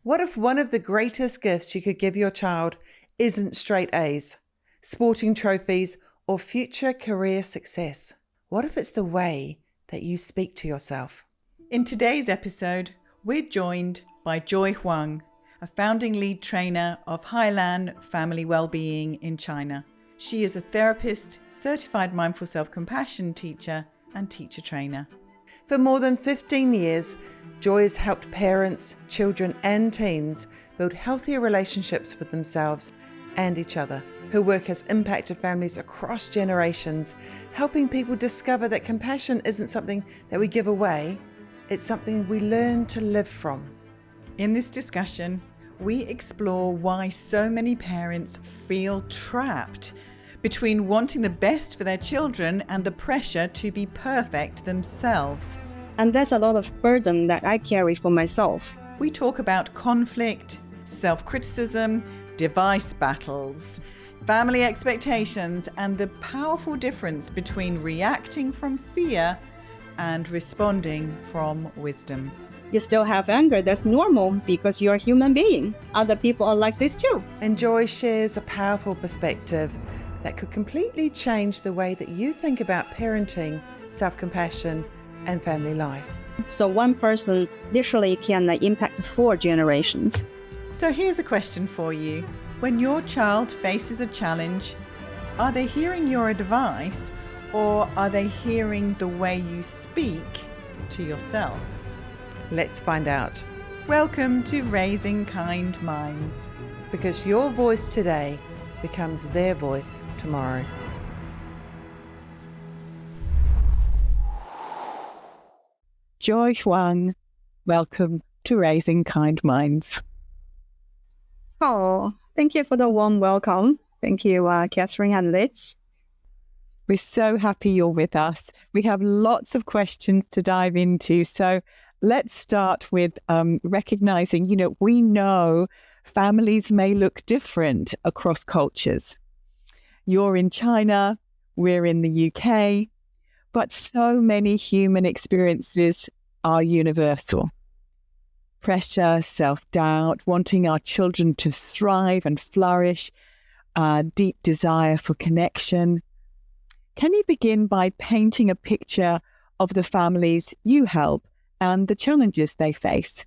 What if one of the greatest gifts you could give your child isn't straight A's, sporting trophies, or future career success? What if it's the way that you speak to yourself? In today's episode, we're joined by Joy Huang, a founding lead trainer of Highland Family Wellbeing in China. She is a therapist, certified mindful self-compassion teacher, and teacher trainer. For more than 15 years, Joy has helped parents, children, and teens build healthier relationships with themselves and each other. Her work has impacted families across generations, helping people discover that compassion isn't something that we give away, it's something we learn to live from. In this discussion, we explore why so many parents feel trapped between wanting the best for their children and the pressure to be perfect themselves. And there's a lot of burden that I carry for myself. We talk about conflict, self-criticism, device battles, family expectations, and the powerful difference between reacting from fear and responding from wisdom. You still have anger, that's normal because you're a human being. Other people are like this too. And Joy shares a powerful perspective that could completely change the way that you think about parenting, self-compassion, and family life. So one person literally can impact 4 generations. So here's a question for you. When your child faces a challenge, are they hearing your advice or are they hearing the way you speak to yourself? Let's find out. Welcome to Raising Kind Minds. Because your voice today becomes their voice tomorrow. Joy Huang, welcome to Raising Kind Minds. Oh, thank you for the warm welcome. Thank you, Catherine and Liz. We're so happy you're with us. We have lots of questions to dive into. So let's start with recognizing, we know families may look different across cultures. You're in China, we're in the UK, but so many human experiences are universal. Pressure, self-doubt, wanting our children to thrive and flourish, deep desire for connection. Can you begin by painting a picture of the families you help and the challenges they face?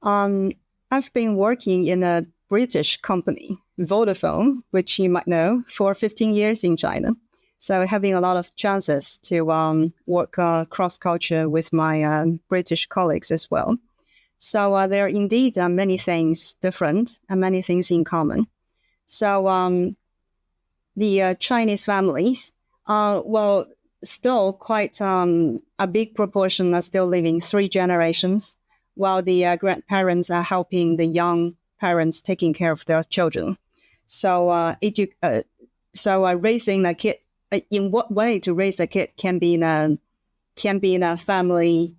I've been working in a British company, Vodafone, which you might know, for 15 years in China. So having a lot of chances to work cross-culture with my British colleagues as well. So there are indeed many things different and many things in common. So the Chinese families are, still quite a big proportion are still living 3 generations, while the grandparents are helping the young parents taking care of their children. So raising a kid, in what way to raise a kid can be in a family,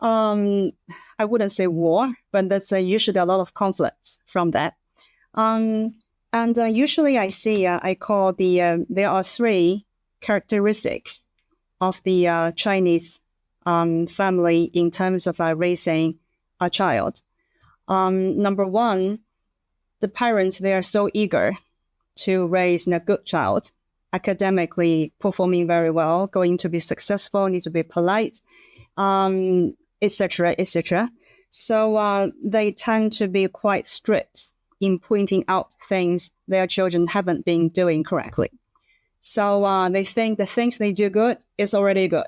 I wouldn't say war, but that's usually a lot of conflicts from that. And usually I call there are 3 characteristics of the Chinese family in terms of raising a child. Number 1, the parents, they are so eager to raise a good child, academically performing very well, going to be successful, need to be polite, etc., etc. So they tend to be quite strict in pointing out things their children haven't been doing correctly. So they think the things they do good is already good.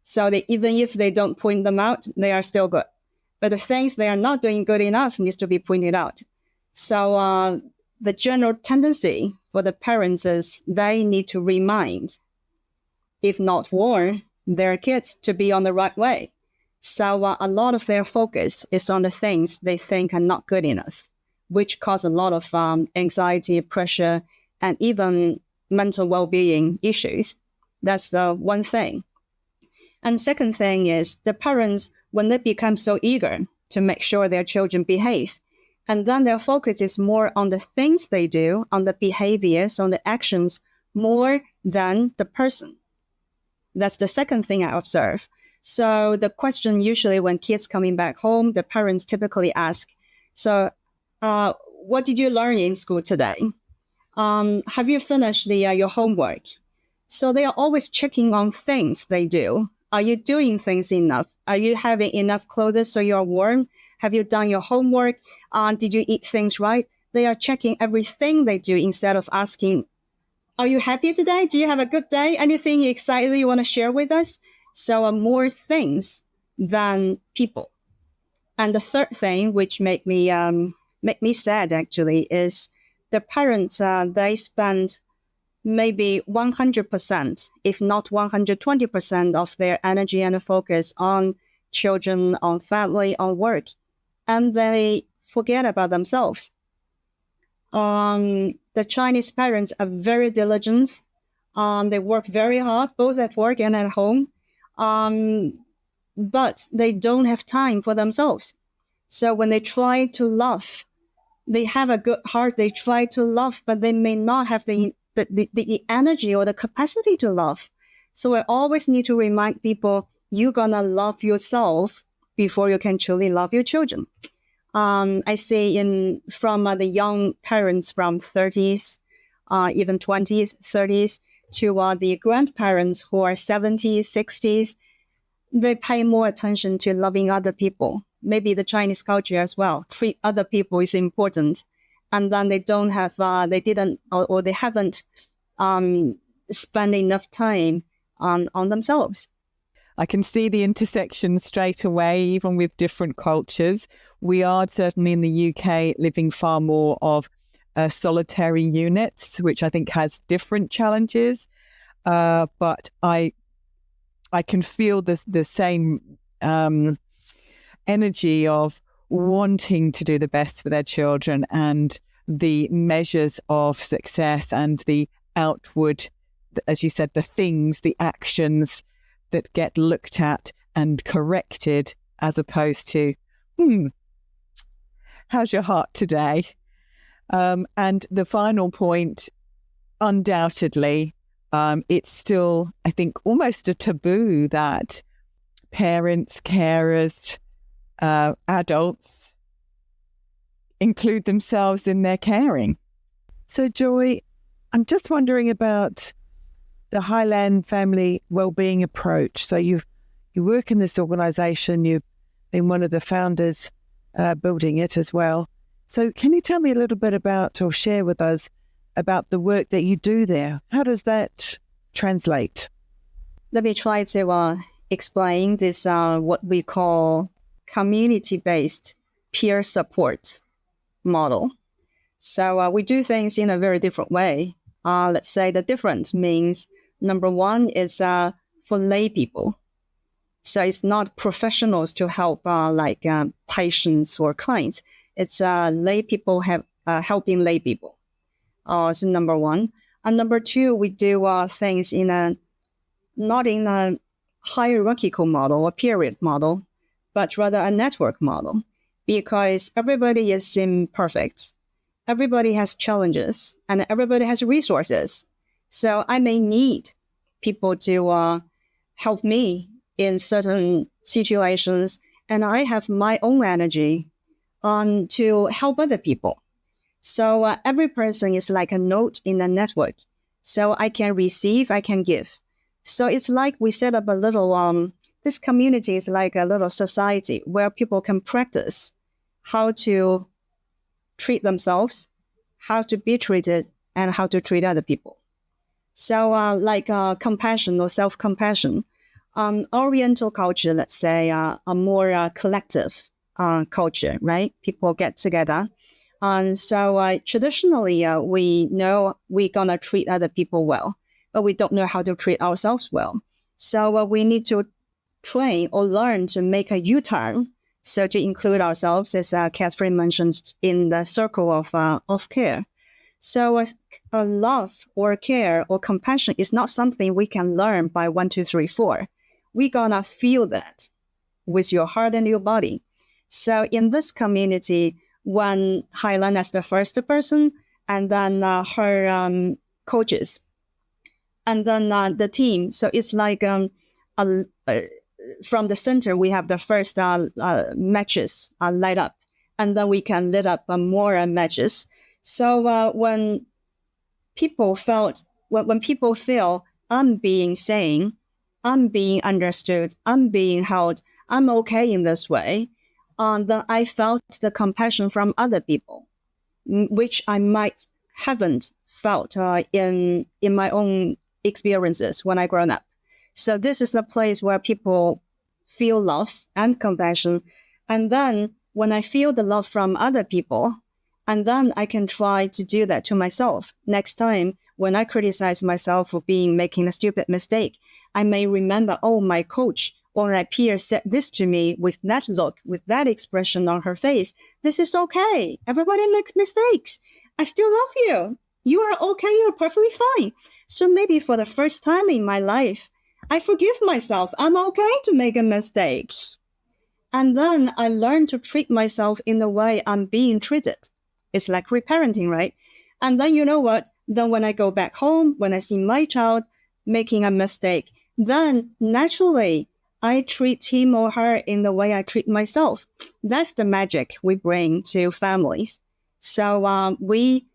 So even if they don't point them out, they are still good. But the things they are not doing good enough needs to be pointed out. So the general tendency for the parents is they need to remind, if not warn, their kids to be on the right way. So a lot of their focus is on the things they think are not good enough, which cause a lot of anxiety, pressure, and even mental well-being issues. That's one thing. And second thing is the parents, when they become so eager to make sure their children behave, and then their focus is more on the things they do, on the behaviors, on the actions, more than the person. That's the second thing I observe. So the question usually when kids coming back home, the parents typically ask, So, what did you learn in school today? Have you finished your homework? So they are always checking on things they do. Are you doing things enough? Are you having enough clothes so you're warm? Have you done your homework? Did you eat things right? They are checking everything they do instead of asking, are you happy today? Do you have a good day? Anything exciting you want to share with us? So more things than people. And the third thing, which make me sad actually, is the parents. They spend maybe 100%, if not 120% of their energy and focus on children, on family, on work, and they forget about themselves. The Chinese parents are very diligent. They work very hard, both at work and at home. But they don't have time for themselves. So when they try to love, they have a good heart, they try to love, but they may not have the energy or the capacity to love. So I always need to remind people, you're gonna love yourself before you can truly love your children. I see from the young parents from 30s, even 20s, 30s, to the grandparents who are 70s, 60s, they pay more attention to loving other people. Maybe the Chinese culture as well. Treat other people is important. And then they don't have, they didn't, or they haven't spent enough time on themselves. I can see the intersection straight away, even with different cultures. We are certainly in the UK living far more of solitary units, which I think has different challenges. But I can feel the same energy of wanting to do the best for their children, and the measures of success and the outward, as you said, the things, the actions that get looked at and corrected, as opposed to, how's your heart today? And the final point, undoubtedly, it's still, I think, almost a taboo that parents, carers, adults include themselves in their caring. So, Joy, I'm just wondering about the Highland Family Wellbeing approach. So you work in this organisation, you've been one of the founders building it as well. So can you tell me a little bit about, or share with us about the work that you do there? How does that translate? Let me try to explain this, what we call community-based peer support model. So we do things in a very different way. Let's say the difference means, number one is for lay people. So it's not professionals to help like patients or clients. It's lay people helping lay people. So number one. And number two, we do things not in a hierarchical model or period model, but rather a network model, because everybody is imperfect. Everybody has challenges and everybody has resources. So I may need people to help me in certain situations, and I have my own energy to help other people. So every person is like a node in the network. So I can receive, I can give. So it's like we set up a little, this community is like a little society where people can practice how to treat themselves, how to be treated, and how to treat other people. So like compassion or self-compassion, Oriental culture, let's say, a more collective culture, right? People get together. So traditionally, we know we're going to treat other people well, but we don't know how to treat ourselves well. So we need to train or learn to make a U-turn, so to include ourselves, as Catherine mentioned, in the circle of care. So love or care or compassion is not something we can learn by 1, 2, 3, 4. We're going to feel that with your heart and your body. So in this community, when Highland as the first person, and then her coaches, and then the team. So it's like from the center, we have the first matches light up. and then we can lit up more matches. So when people feel I'm being seen, I'm being understood, I'm being held, I'm okay in this way, then I felt the compassion from other people, which I might haven't felt in my own experiences when I grown up. So this is a place where people feel love and compassion. And then when I feel the love from other people, and then I can try to do that to myself. Next time, when I criticize myself for making a stupid mistake, I may remember, oh, my coach or my peer said this to me with that look, with that expression on her face. This is okay. Everybody makes mistakes. I still love you. You are okay. You're perfectly fine. So maybe for the first time in my life, I forgive myself. I'm okay to make a mistake. And then I learn to treat myself in the way I'm being treated. It's like reparenting, right? And then you know what? Then when I go back home, when I see my child making a mistake, then naturally I treat him or her in the way I treat myself. That's the magic we bring to families. So we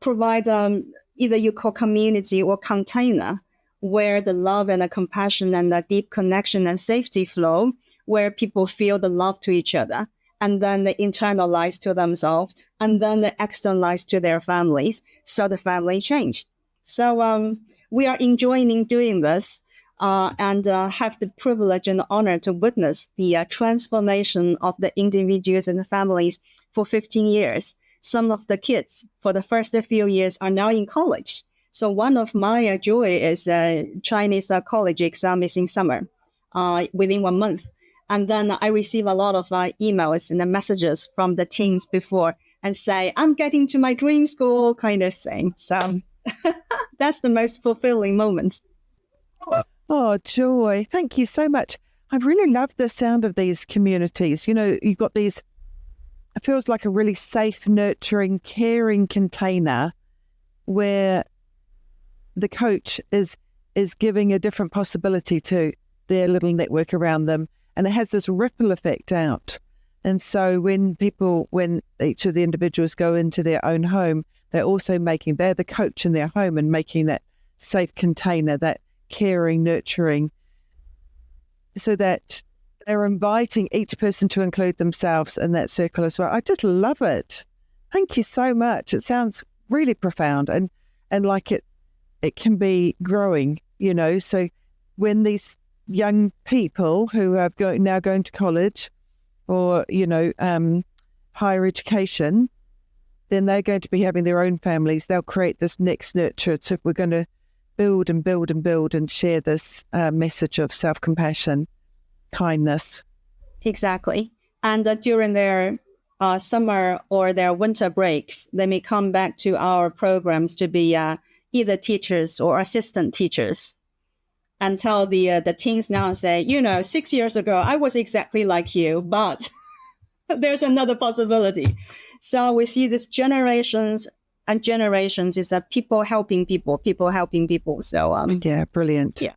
provide either you call community or container, where the love and the compassion and the deep connection and safety flow, where people feel the love to each other, and then they internalize to themselves, and then they externalize to their families. So the family change. So we are enjoying doing this and have the privilege and honor to witness the transformation of the individuals and the families for 15 years. Some of the kids for the first few years are now in college. So one of my joy is Chinese college exam is in summer, within 1 month. And then I receive a lot of emails and messages from the teens before and say, I'm getting to my dream school kind of thing. So that's the most fulfilling moment. Oh, Joy, thank you so much. I really love the sound of these communities. You know, you've got these, it feels like a really safe, nurturing, caring container where the coach is giving a different possibility to their little network around them. And it has this ripple effect out. And so when each of the individuals go into their own home, they're the coach in their home and making that safe container, that caring, nurturing, so that they're inviting each person to include themselves in that circle as well. I just love it. Thank you so much. It sounds really profound and like it can be growing, you know. So when these young people who are now going to college or, you know, higher education, then they're going to be having their own families. They'll create this next nurture. So we're going to build and build and build and share this message of self-compassion, kindness. Exactly. And during their summer or their winter breaks, they may come back to our programs to be either teachers or assistant teachers. And tell the teens now and say, 6 years ago, I was exactly like you, but there's another possibility. So we see this generations and generations is people helping people. So yeah, brilliant. Yeah.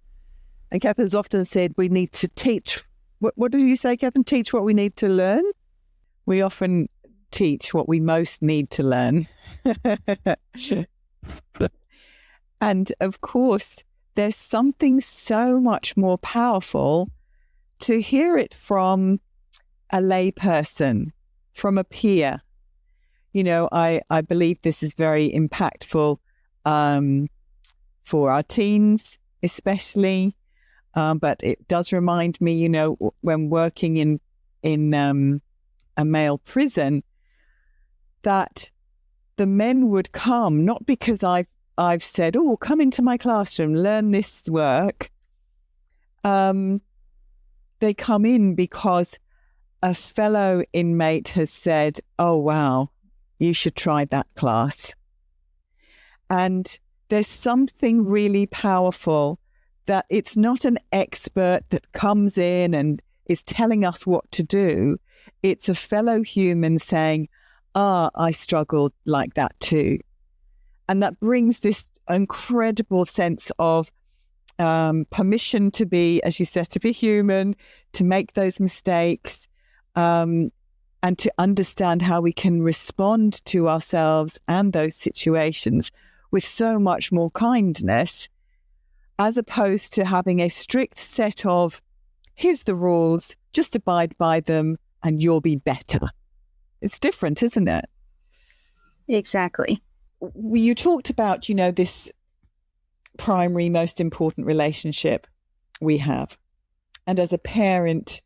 And Catherine's often said we need to teach. What did you say, Catherine? Teach what we need to learn? We often teach what we most need to learn. And of course, there's something so much more powerful to hear it from a lay person, from a peer. You know, I believe this is very impactful for our teens, especially. But it does remind me, you know, when working in a male prison, that the men would come, not because I've said, oh, come into my classroom, learn this work. They come in because a fellow inmate has said, oh, wow, you should try that class. And there's something really powerful that it's not an expert that comes in and is telling us what to do. It's a fellow human saying, I struggled like that too. And that brings this incredible sense of permission to be, as you said, to be human, to make those mistakes, and to understand how we can respond to ourselves and those situations with so much more kindness, as opposed to having a strict set of, here's the rules, just abide by them and you'll be better. It's different, isn't it? Exactly. You talked about, this primary, most important relationship we have. And as a parent,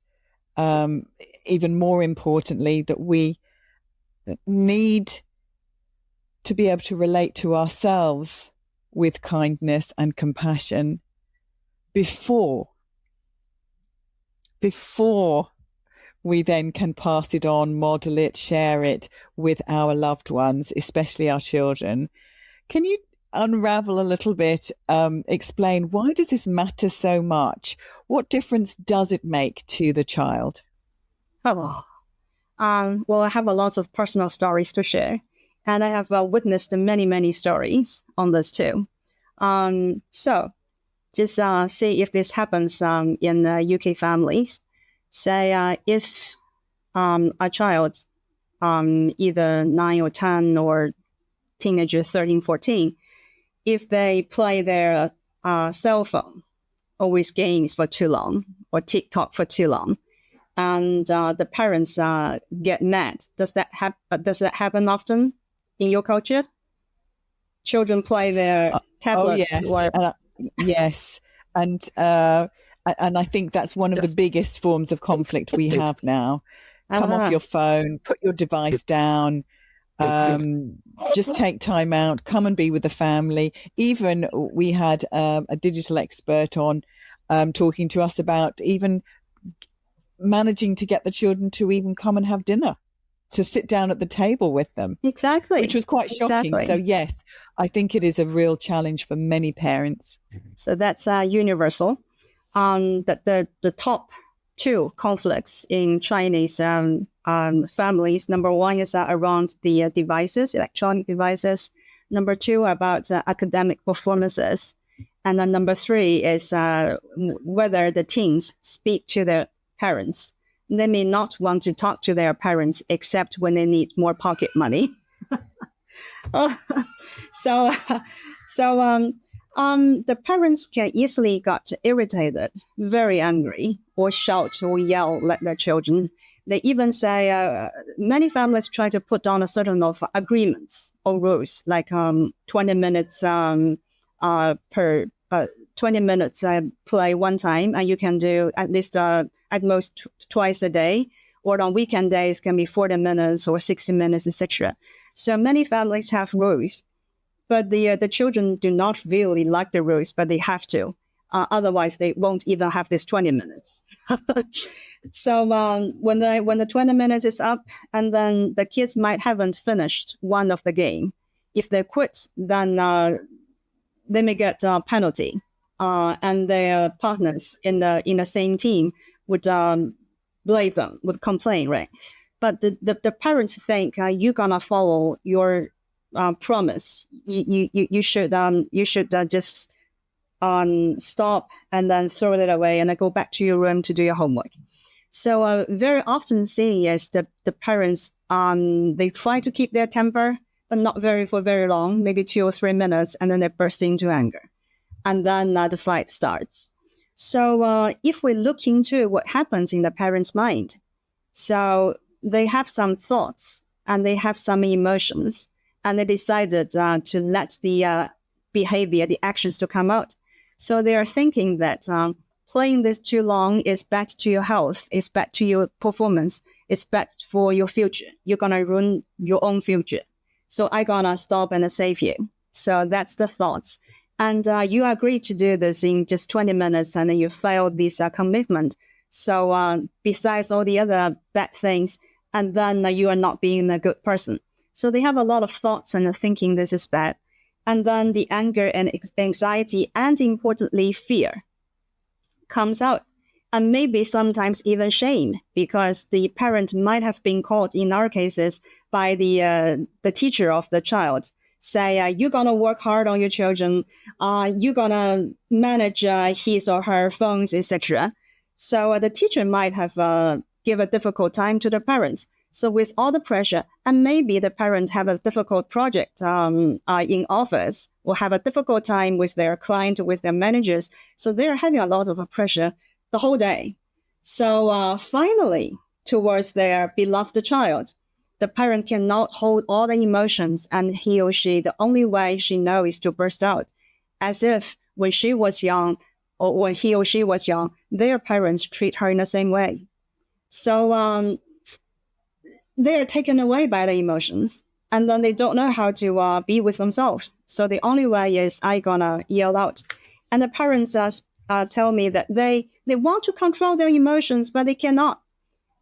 even more importantly, that we need to be able to relate to ourselves with kindness and compassion before we then can pass it on, model it, share it with our loved ones, especially our children. Can you unravel a little bit, explain why does this matter so much? What difference does it make to the child? Well, I have a lot of personal stories to share, and I have witnessed many, many stories on this too. So just see if this happens in UK families. Say if a child, either 9 or 10 or teenager 13, 14, if they play their cell phone or with games for too long or TikTok for too long, and the parents get mad, does that happen often in your culture? Children play their tablets. Yes. And I think that's one of the biggest forms of conflict we have now. Come off your phone, put your device down, just take time out, come and be with the family. Even we had a digital expert on talking to us about even managing to get the children to even come and have dinner, to sit down at the table with them. Exactly. Which was quite shocking. Exactly. So yes, I think it is a real challenge for many parents. So that's universal. The top two conflicts in Chinese families, number one is around the devices, electronic devices. Number two, about academic performances. And then number three is whether the teens speak to their parents. They may not want to talk to their parents except when they need more pocket money. So the parents can easily get irritated, very angry, or shout or yell at their children. They even say many families try to put on a certain of agreements or rules, like 20 minutes per 20 minutes play one time, and you can do at least at most twice a day, or on weekend days can be 40 minutes or 60 minutes, etc. So many families have rules, but the children do not really like the rules, but they have to. Otherwise, they won't even have this 20 minutes. So when the 20 minutes is up, and then the kids might haven't finished one of the game, if they quit, then they may get a penalty. And their partners in the same team would blame them, would complain, right? But the parents think you're gonna follow your promise. You should just stop and then throw it away and then go back to your room to do your homework. So very often seeing is the parents they try to keep their temper, but not for very long, maybe 2 or 3 minutes, and then they burst into anger. And then the fight starts. So if we look into what happens in the parent's mind, so they have some thoughts and they have some emotions, and they decided to let the behavior, the actions to come out. So they are thinking that playing this too long is bad to your health, is bad to your performance, is bad for your future. You're going to ruin your own future. So I'm going to stop and save you. So that's the thoughts. And you agree to do this in just 20 minutes, and then you failed this commitment. So besides all the other bad things, and then you are not being a good person. So they have a lot of thoughts and thinking this is bad. And then the anger and anxiety, and importantly, fear comes out. And maybe sometimes even shame, because the parent might have been caught, in our cases, by the teacher of the child. Say, you're going to work hard on your children, you're going to manage his or her phones, etc. So the teacher might have give a difficult time to the parents. So with all the pressure, and maybe the parent have a difficult project in office, or have a difficult time with their client, with their managers. So they're having a lot of pressure the whole day. So finally, towards their beloved child, the parent cannot hold all the emotions, and he or she, the only way she knows is to burst out, as if when she was young, or when he or she was young, their parents treat her in the same way. So they're taken away by the emotions, and then they don't know how to be with themselves. So the only way is I gonna yell out. And the parents tell me that they want to control their emotions, but they cannot.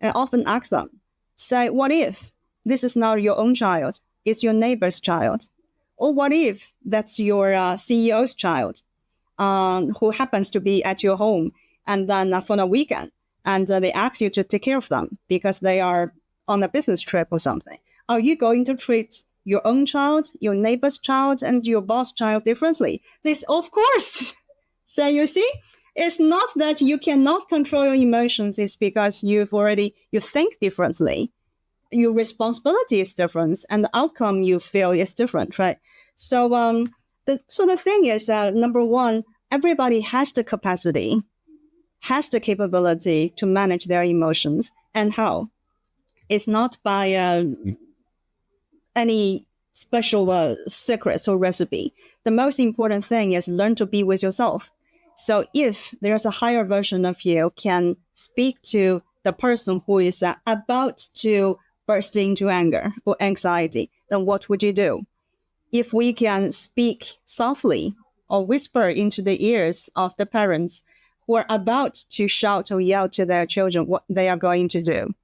I often ask them, say, what if this is not your own child, it's your neighbor's child? Or what if that's your CEO's child who happens to be at your home, and then for the weekend, and they ask you to take care of them because they are on a business trip or something? Are you going to treat your own child, your neighbor's child, and your boss child differently? This, of course. So you see, it's not that you cannot control your emotions. It's because you think differently. Your responsibility is different, and the outcome you feel is different, right? So the thing is, number one, everybody has the capacity, has the capability to manage their emotions. And how? It's not by any special secrets or recipe. The most important thing is learn to be with yourself. So if there's a higher version of you can speak to the person who is about to burst into anger or anxiety, then what would you do? If we can speak softly or whisper into the ears of the parents who are about to shout or yell to their children what they are going to do.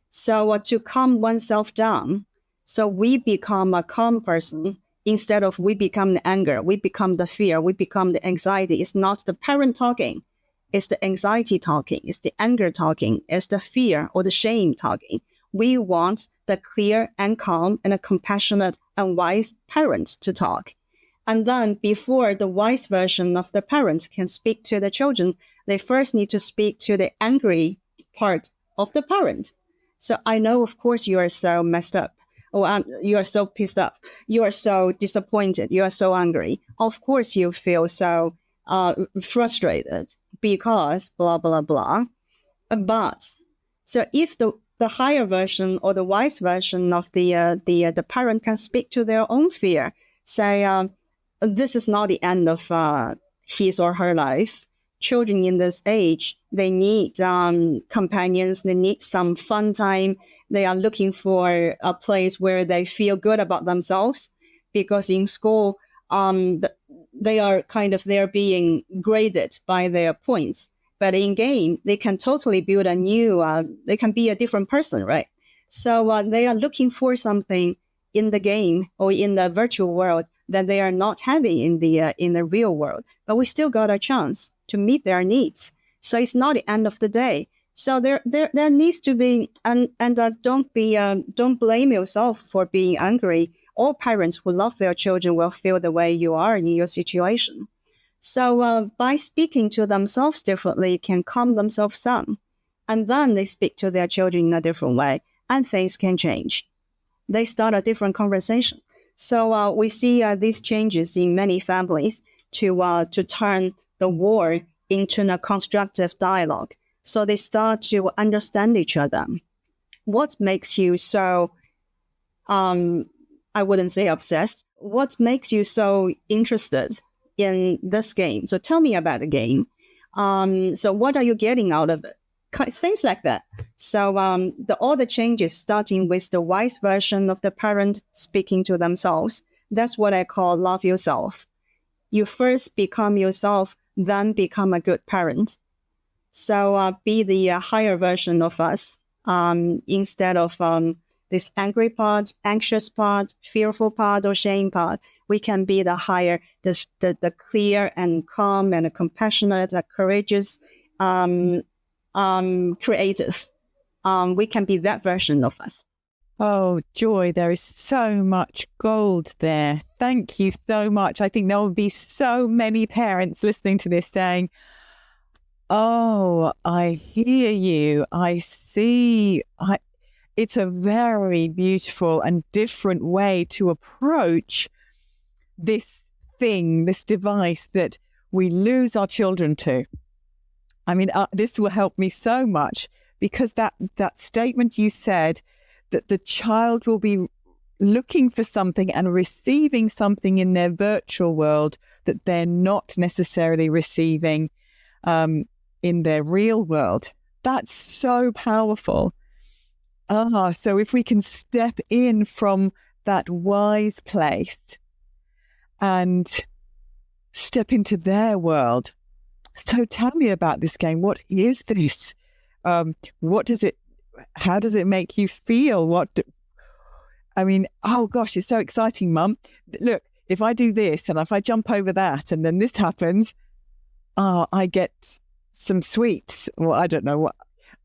So to calm oneself down, so we become a calm person instead of we become the anger, we become the fear, we become the anxiety. It's not the parent talking, it's the anxiety talking, it's the anger talking, it's the fear or the shame talking. We want the clear and calm and a compassionate and wise parent to talk. And then before the wise version of the parent can speak to the children, they first need to speak to the angry part of the parent. So I know, of course, you are so messed up, or you are so pissed off, you are so disappointed, you are so angry. Of course, you feel so frustrated because blah, blah, blah. But so if the higher version or the wise version of the parent can speak to their own fear, say, this is not the end of his or her life. Children in this age, they need companions, they need some fun time. They are looking for a place where they feel good about themselves, because in school, they're being graded by their points. But in game, they can totally build they can be a different person, right? So they are looking for something in the game or in the virtual world that they are not having in the real world. But we still got a chance to meet their needs. So it's not the end of the day. So there needs to be, and don't blame yourself for being angry. All parents who love their children will feel the way you are in your situation. So by speaking to themselves differently, can calm themselves down. And then they speak to their children in a different way, and things can change. They start a different conversation. So we see these changes in many families to turn the war into a constructive dialogue. So they start to understand each other. What makes you so, I wouldn't say obsessed, what makes you so interested in this game? So tell me about the game. So what are you getting out of it? Things like that. So all the changes starting with the wise version of the parent speaking to themselves. That's what I call love yourself. You first become yourself, then become a good parent. So be the higher version of us instead of this angry part, anxious part, fearful part, or shame part. We can be the higher, the clear and calm and compassionate, courageous, creative. We can be that version of us. Oh, Joy, there is so much gold there. Thank you so much. I think there will be so many parents listening to this saying, oh, I hear you. I see. it's a very beautiful and different way to approach this thing, this device that we lose our children to. I mean, this will help me so much, because that statement you said, that the child will be looking for something and receiving something in their virtual world that they're not necessarily receiving in their real world. That's so powerful. So if we can step in from that wise place and step into their world. So tell me about this game. What is this? How does it make you feel? Oh gosh, it's so exciting, Mum. Look, if I do this and if I jump over that and then this happens, I get some sweets, or I don't know what,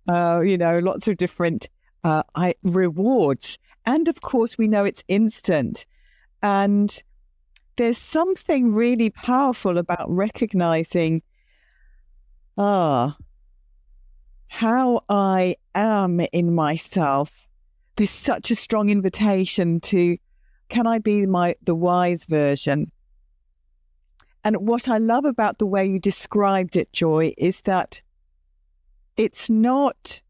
lots of different rewards. And of course, we know it's instant. And there's something really powerful about recognizing how I am in myself. There's such a strong invitation to, can I be the wise version? And what I love about the way you described it, Joy, is that it's not,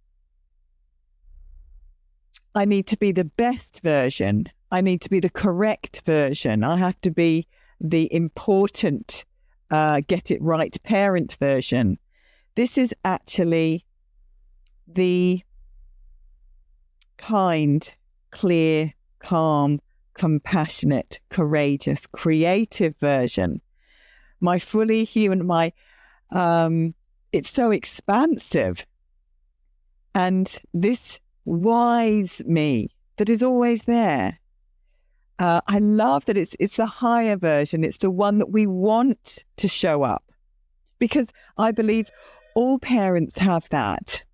I need to be the best version. I need to be the correct version. I have to be the important, get it right parent version. This is actually the kind, clear, calm, compassionate, courageous, creative version. My fully human, it's so expansive. And this wise me that is always there. I love that it's the higher version. It's the one that we want to show up, because I believe all parents have that.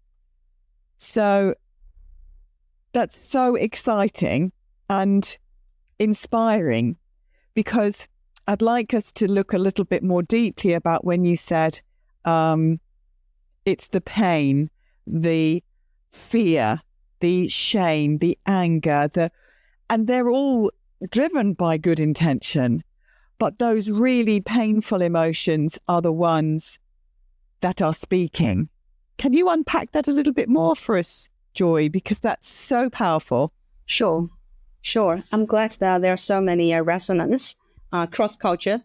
So that's so exciting and inspiring, because I'd like us to look a little bit more deeply about when you said it's the pain, the fear, the shame, the anger, and they're all driven by good intention. But those really painful emotions are the ones that are speaking. Can you unpack that a little bit more for us, Joy? Because that's so powerful. Sure. I'm glad that there are so many resonance, cross-culture.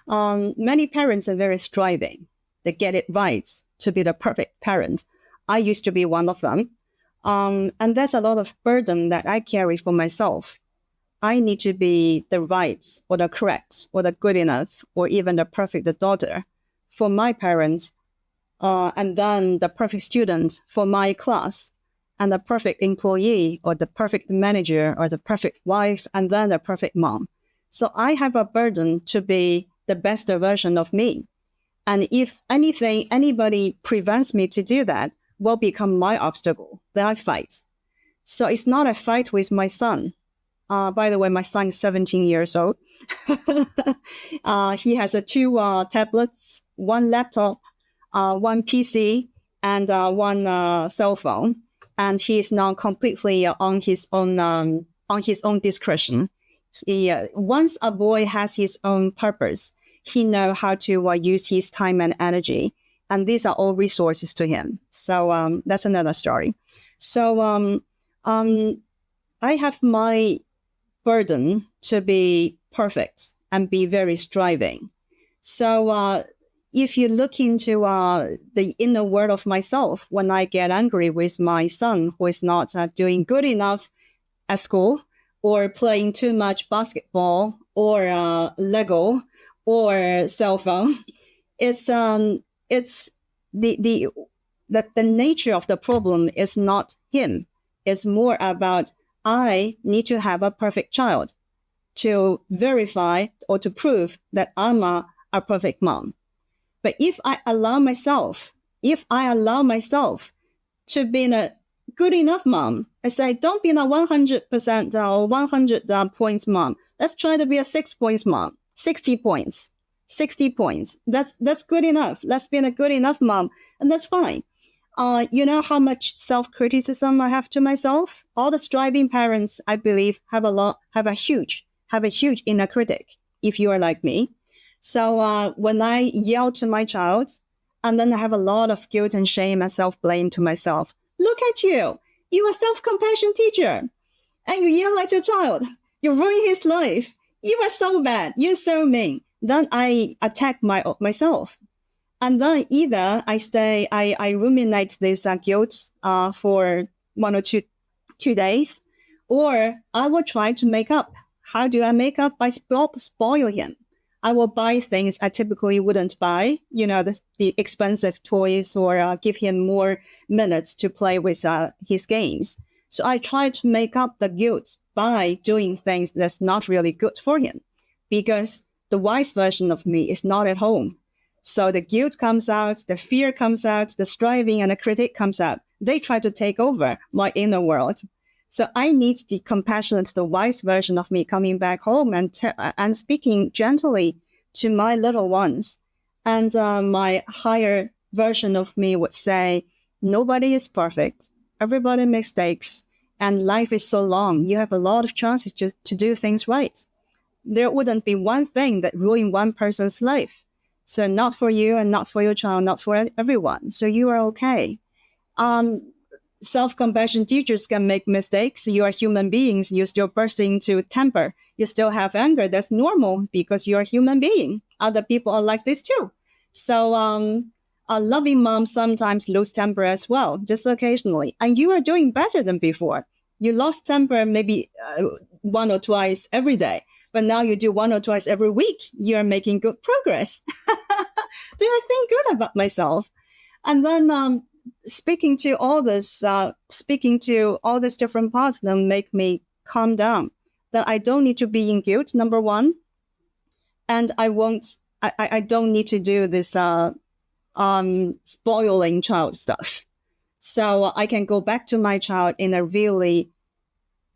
Many parents are very striving. They get it right to be the perfect parent. I used to be one of them. And there's a lot of burden that I carry for myself. I need to be the right or the correct or the good enough or even the perfect daughter for my parents, and then the perfect student for my class, and the perfect employee or the perfect manager or the perfect wife, and then the perfect mom. So I have a burden to be the best version of me. And if anybody prevents me to do that, will become my obstacle. Then I fight. So it's not a fight with my son. By the way, my son is 17 years old. He has 2 tablets, 1 laptop, 1 PC, and 1 cell phone. And he is now completely on his own discretion. Once a boy has his own purpose, he knows how to use his time and energy. And these are all resources to him. So that's another story. So I have my burden to be perfect and be very striving. So if you look into the inner world of myself, when I get angry with my son who is not doing good enough at school, or playing too much basketball or Lego or cell phone, it's the nature of the problem is not him. It's more about I need to have a perfect child to verify or to prove that I'm a perfect mom. But if I allow myself to be a good enough mom, I say, don't be a 100% or 100 points mom. Let's try to be a 6 points mom, 60 points. 60 points. That's good enough. Let's be a good enough mom, and that's fine. You know how much self-criticism I have to myself? All the striving parents, I believe, have a huge inner critic, if you are like me. So when I yell to my child, and then I have a lot of guilt and shame and self-blame to myself. Look at you. You are a self-compassion teacher. And you yell at your child. You ruin his life. You are so bad. You're so mean. Then I attack myself. And then either I ruminate this guilt for 1 or 2 days, or I will try to make up. How do I make up? By spoil him. I will buy things I typically wouldn't buy, the expensive toys, or give him more minutes to play with his games. So I try to make up the guilt by doing things that's not really good for him, because the wise version of me is not at home. So the guilt comes out, the fear comes out, the striving and the critic comes out. They try to take over my inner world. So I need the compassionate, the wise version of me coming back home and speaking gently to my little ones. And my higher version of me would say, nobody is perfect. Everybody makes mistakes. And life is so long. You have a lot of chances to do things right. There wouldn't be one thing that ruined one person's life. So not for you and not for your child, not for everyone. So you are okay. Self-compassion teachers can make mistakes. You are human beings. You still burst into temper. You still have anger. That's normal because you're a human being. Other people are like this too. So a loving mom sometimes lose temper as well, just occasionally. And you are doing better than before. You lost temper maybe 1 or twice every day, but now you do 1 or twice every week. You're making good progress. Then I think good about myself. And then speaking to all these different parts that make me calm down, that I don't need to be in guilt, number one. And I don't need to do this spoiling child stuff. So I can go back to my child in a really,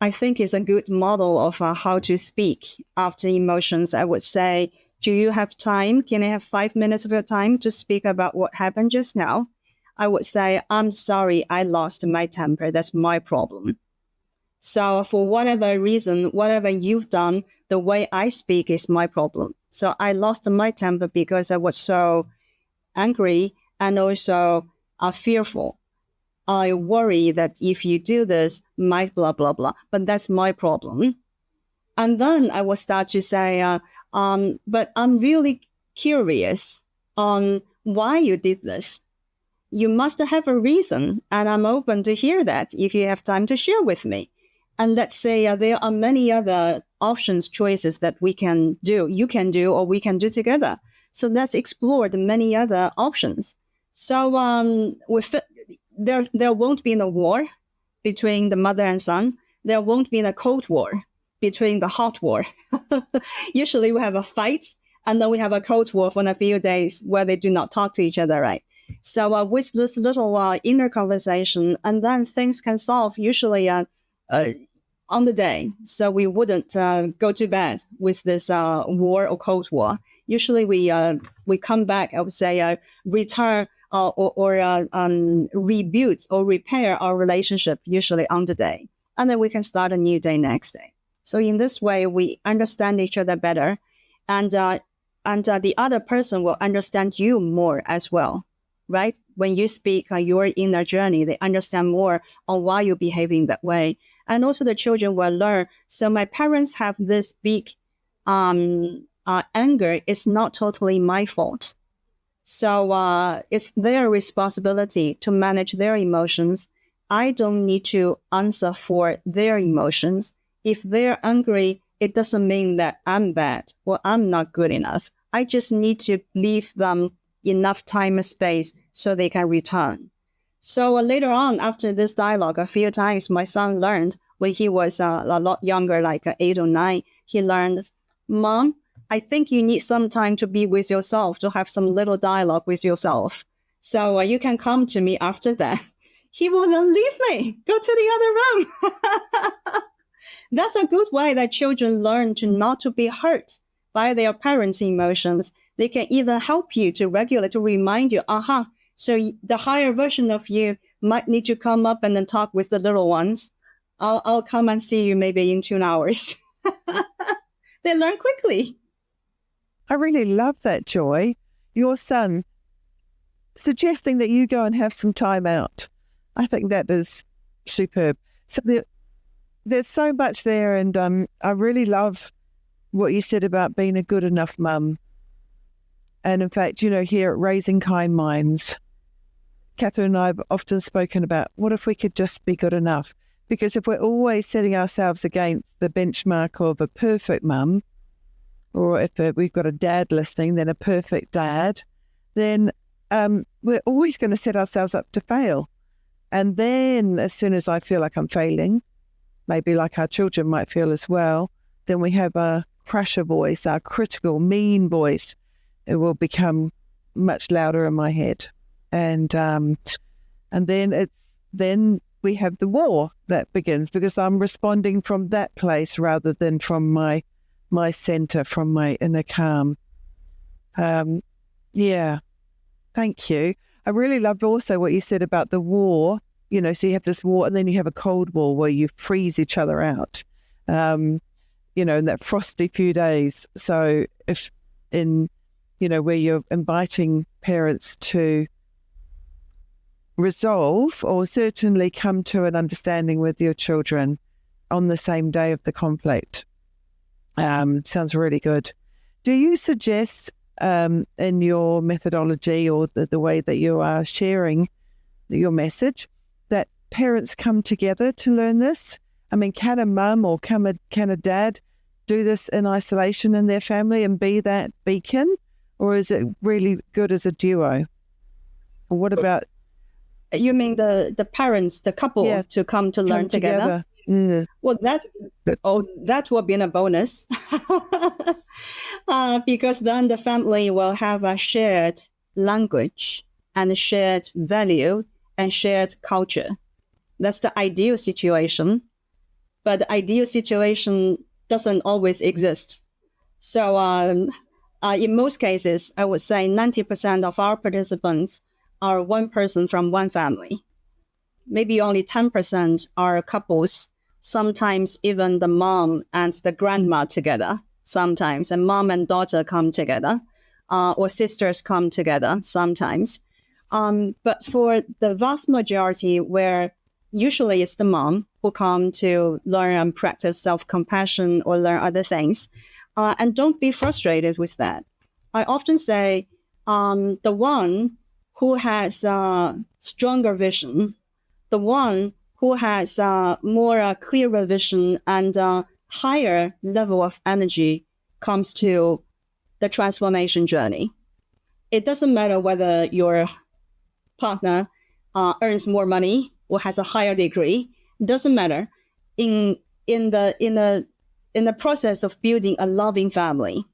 I think is a good model of how to speak after emotions. I would say, do you have time? Can I have 5 minutes of your time to speak about what happened just now? I would say, I'm sorry, I lost my temper. That's my problem. So for whatever reason, whatever you've done, the way I speak is my problem. So I lost my temper because I was so angry and also fearful. I worry that if you do this, might blah, blah, blah. But that's my problem. And then I will start to say, but I'm really curious on why you did this. You must have a reason, and I'm open to hear that if you have time to share with me. And let's say there are many other options, choices that we can do, you can do, or we can do together. So let's explore the many other options. So there won't be a war between the mother and son. There won't be a cold war between the hot war. Usually we have a fight, and then we have a cold war for a few days where they do not talk to each other, right? So with this little inner conversation, and then things can solve usually on the day. So we wouldn't go to bed with this war or cold war. Usually we come back, I would say, return or rebuild or repair our relationship usually on the day. And then we can start a new day next day. So in this way, we understand each other better. And the other person will understand you more as well, right? When you speak your inner journey, they understand more on why you're behaving that way. And also the children will learn. So my parents have this big anger. It's not totally my fault. So it's their responsibility to manage their emotions. I don't need to answer for their emotions. If they're angry, it doesn't mean that I'm bad or I'm not good enough. I just need to leave them enough time and space so they can return. So later on, after this dialogue, a few times my son learned when he was a lot younger, like 8 or 9, he learned, Mom, I think you need some time to be with yourself, to have some little dialogue with yourself. So you can come to me after that. He will then leave me, go to the other room. That's a good way that children learn to not to be hurt by their parents' emotions. They can even help you to regulate, to remind you, So the higher version of you might need to come up and then talk with the little ones. I'll come and see you maybe in 2 hours. They learn quickly. I really love that, Joy. Your son suggesting that you go and have some time out. I think that is superb. So there's so much there, and I really love what you said about being a good enough mum. And in fact, here at Raising Kind Minds, Catherine and I have often spoken about what if we could just be good enough? Because if we're always setting ourselves against the benchmark of a perfect mum, or if we've got a dad listening, then a perfect dad, then we're always going to set ourselves up to fail. And then as soon as I feel like I'm failing, maybe like our children might feel as well, then we have a crusher voice, our critical, mean voice. It will become much louder in my head. And then we have the war that begins, because I'm responding from that place rather than from my center, from my inner calm. Yeah, thank you. I really loved also what you said about the war. So you have this war, and then you have a cold war where you freeze each other out, in that frosty few days. So if where you're inviting parents to resolve or certainly come to an understanding with your children on the same day of the conflict. Sounds really good. Do you suggest in your methodology or the way that you are sharing your message that parents come together to learn this? I mean, can a mum or can a dad do this in isolation in their family and be that beacon? Or is it really good as a duo? Or what about... You mean the parents, the couple, to come to learn together? Mm. Well, that would be a bonus. Because then the family will have a shared language and shared value and shared culture. That's the ideal situation. But the ideal situation doesn't always exist. So in most cases, I would say 90% of our participants are one person from one family. Maybe only 10% are couples, sometimes even the mom and the grandma together, sometimes, and mom and daughter come together, or sisters come together sometimes. But for the vast majority, where usually it's the mom who come to learn and practice self-compassion or learn other things, and don't be frustrated with that. I often say the one who has stronger vision, the one who has more clearer vision and higher level of energy comes to the transformation journey. It doesn't matter whether your partner earns more money or has a higher degree. It doesn't matter. In the process of building a loving family.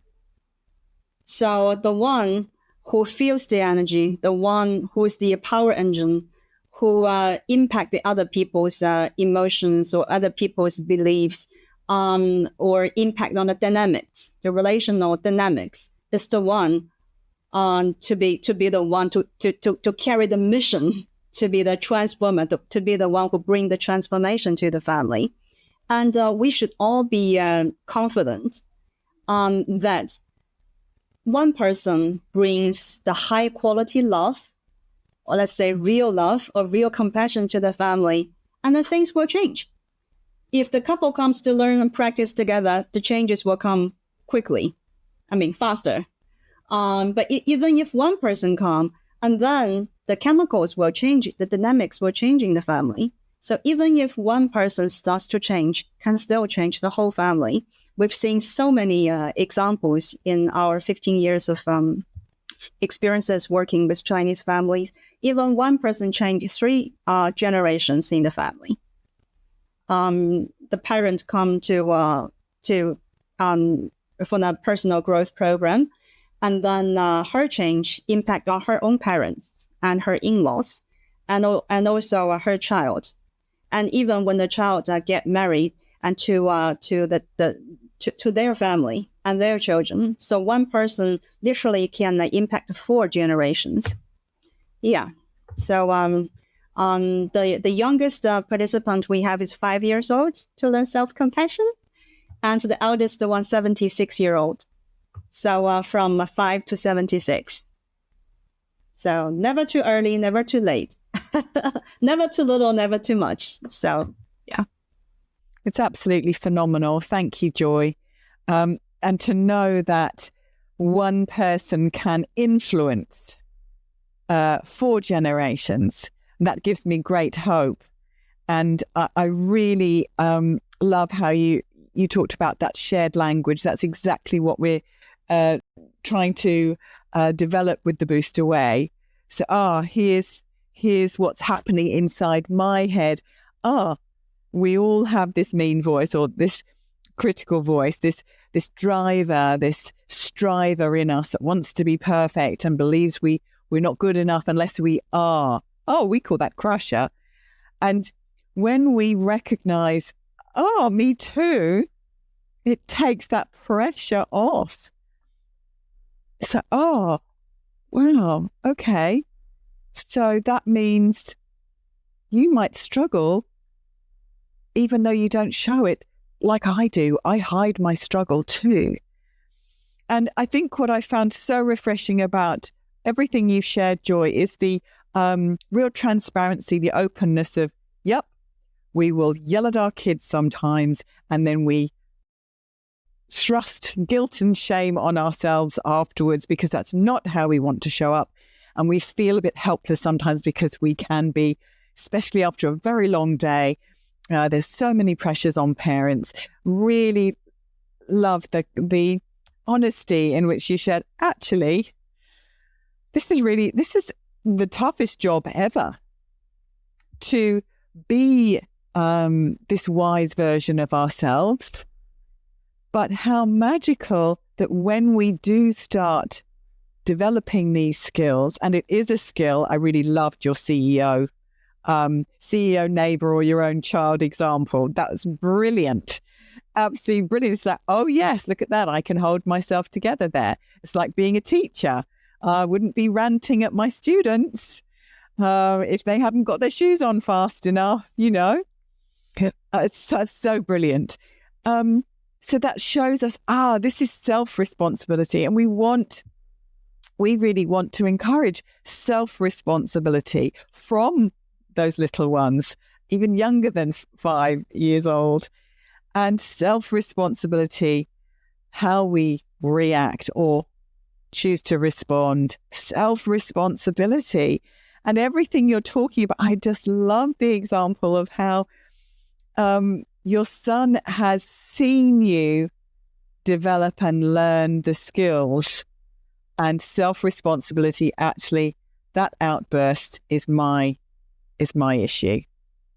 So the one who feels the energy, the one who is the power engine, who impact the other people's emotions or other people's beliefs, or impact on the dynamics, the relational dynamics, is the one to be the one to carry the mission, to be the transformer, to be the one who bring the transformation to the family. And we should all be confident that one person brings the high quality love, or let's say real love or real compassion to the family, and then things will change. If the couple comes to learn and practice together, the changes will come quickly. Faster. But even if one person comes, and then the chemicals will change, the dynamics will change in the family. So even if one person starts to change, can still change the whole family. We've seen so many examples in our 15 years of experiences working with Chinese families. Even one person changed 3 generations in the family. The parent come to for the personal growth program, and then her change impact on her own parents and her in-laws, and also her child. And even when the child get married and to their family and their children. So one person literally can impact 4 generations. Yeah. So the youngest participant we have is 5 years old to learn self-compassion, and the eldest the one 76-year-old. So from 5 to 76. So never too early, never too late, never too little, never too much. So yeah. It's absolutely phenomenal. Thank you, Joy. And to know that one person can influence 4 generations, that gives me great hope. And I really love how you talked about that shared language. That's exactly what we're trying to develop with the Booster Way. So, here's what's happening inside my head. We all have this mean voice or this critical voice, this driver, this striver in us that wants to be perfect and believes we're not good enough unless we are. We call that crusher. And when we recognize, me too, it takes that pressure off. So, wow, okay. So that means you might struggle even though you don't show it like I do. I hide my struggle too. And I think what I found so refreshing about everything you shared, Joy, is the real transparency, the openness of, yep, we will yell at our kids sometimes, and then we thrust guilt and shame on ourselves afterwards because that's not how we want to show up. And we feel a bit helpless sometimes because we can be, especially after a very long day. There's so many pressures on parents. Really love the honesty in which you shared, actually, this is the toughest job ever, to be this wise version of ourselves. But how magical that when we do start developing these skills, and it is a skill. I really loved your CEO neighbor or your own child example. That was brilliant. Absolutely brilliant. It's like, oh yes, look at that. I can hold myself together there. It's like being a teacher. I wouldn't be ranting at my students if they haven't got their shoes on fast enough, It's so brilliant. So that shows us, this is self-responsibility. And we really want to encourage self-responsibility from those little ones, even younger than 5 years old. And self-responsibility, how we react or choose to respond, self-responsibility. And everything you're talking about, I just love the example of how your son has seen you develop and learn the skills, and self-responsibility, actually, that outburst is my issue,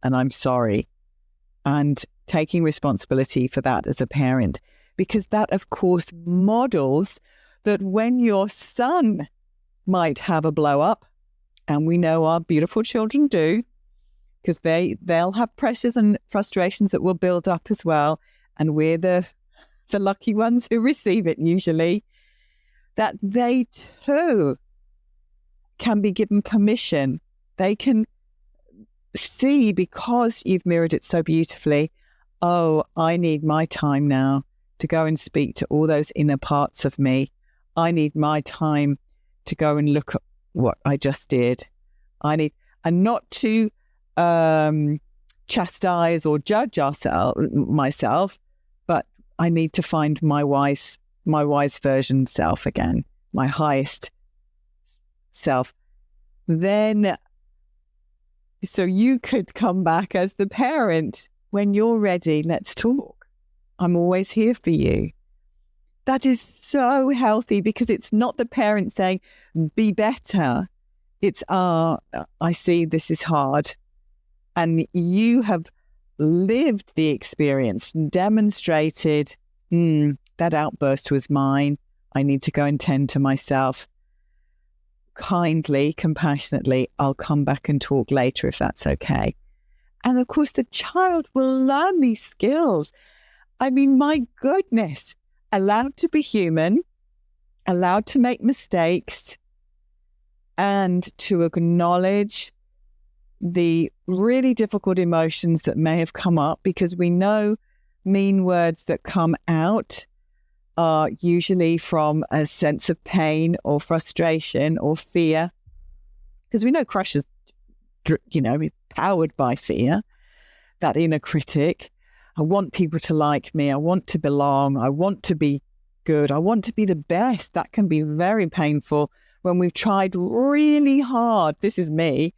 and I'm sorry. And taking responsibility for that as a parent, because that, of course, models that when your son might have a blow up, and we know our beautiful children do, because they'll have pressures and frustrations that will build up as well, and we're the lucky ones who receive it usually, that they too can be given permission. They can see, because you've mirrored it so beautifully, I need my time now to go and speak to all those inner parts of me. I need my time to go and look at what I just did. And not to chastise or judge myself, but I need to find my wise version self again, my highest self. Then, so you could come back as the parent when you're ready. Let's talk. I'm always here for you. That is so healthy, because it's not the parent saying, be better. It's, I see this is hard. And you have lived the experience, demonstrated, that outburst was mine. I need to go and tend to myself. Kindly, compassionately, I'll come back and talk later if that's okay. And of course, the child will learn these skills. I mean, my goodness, allowed to be human, allowed to make mistakes, and to acknowledge the really difficult emotions that may have come up, because we know mean words that come out are usually from a sense of pain or frustration or fear, because we know crush is, it's powered by fear, that inner critic. I want people to like me. I want to belong. I want to be good. I want to be the best. That can be very painful when we've tried really hard. This is me.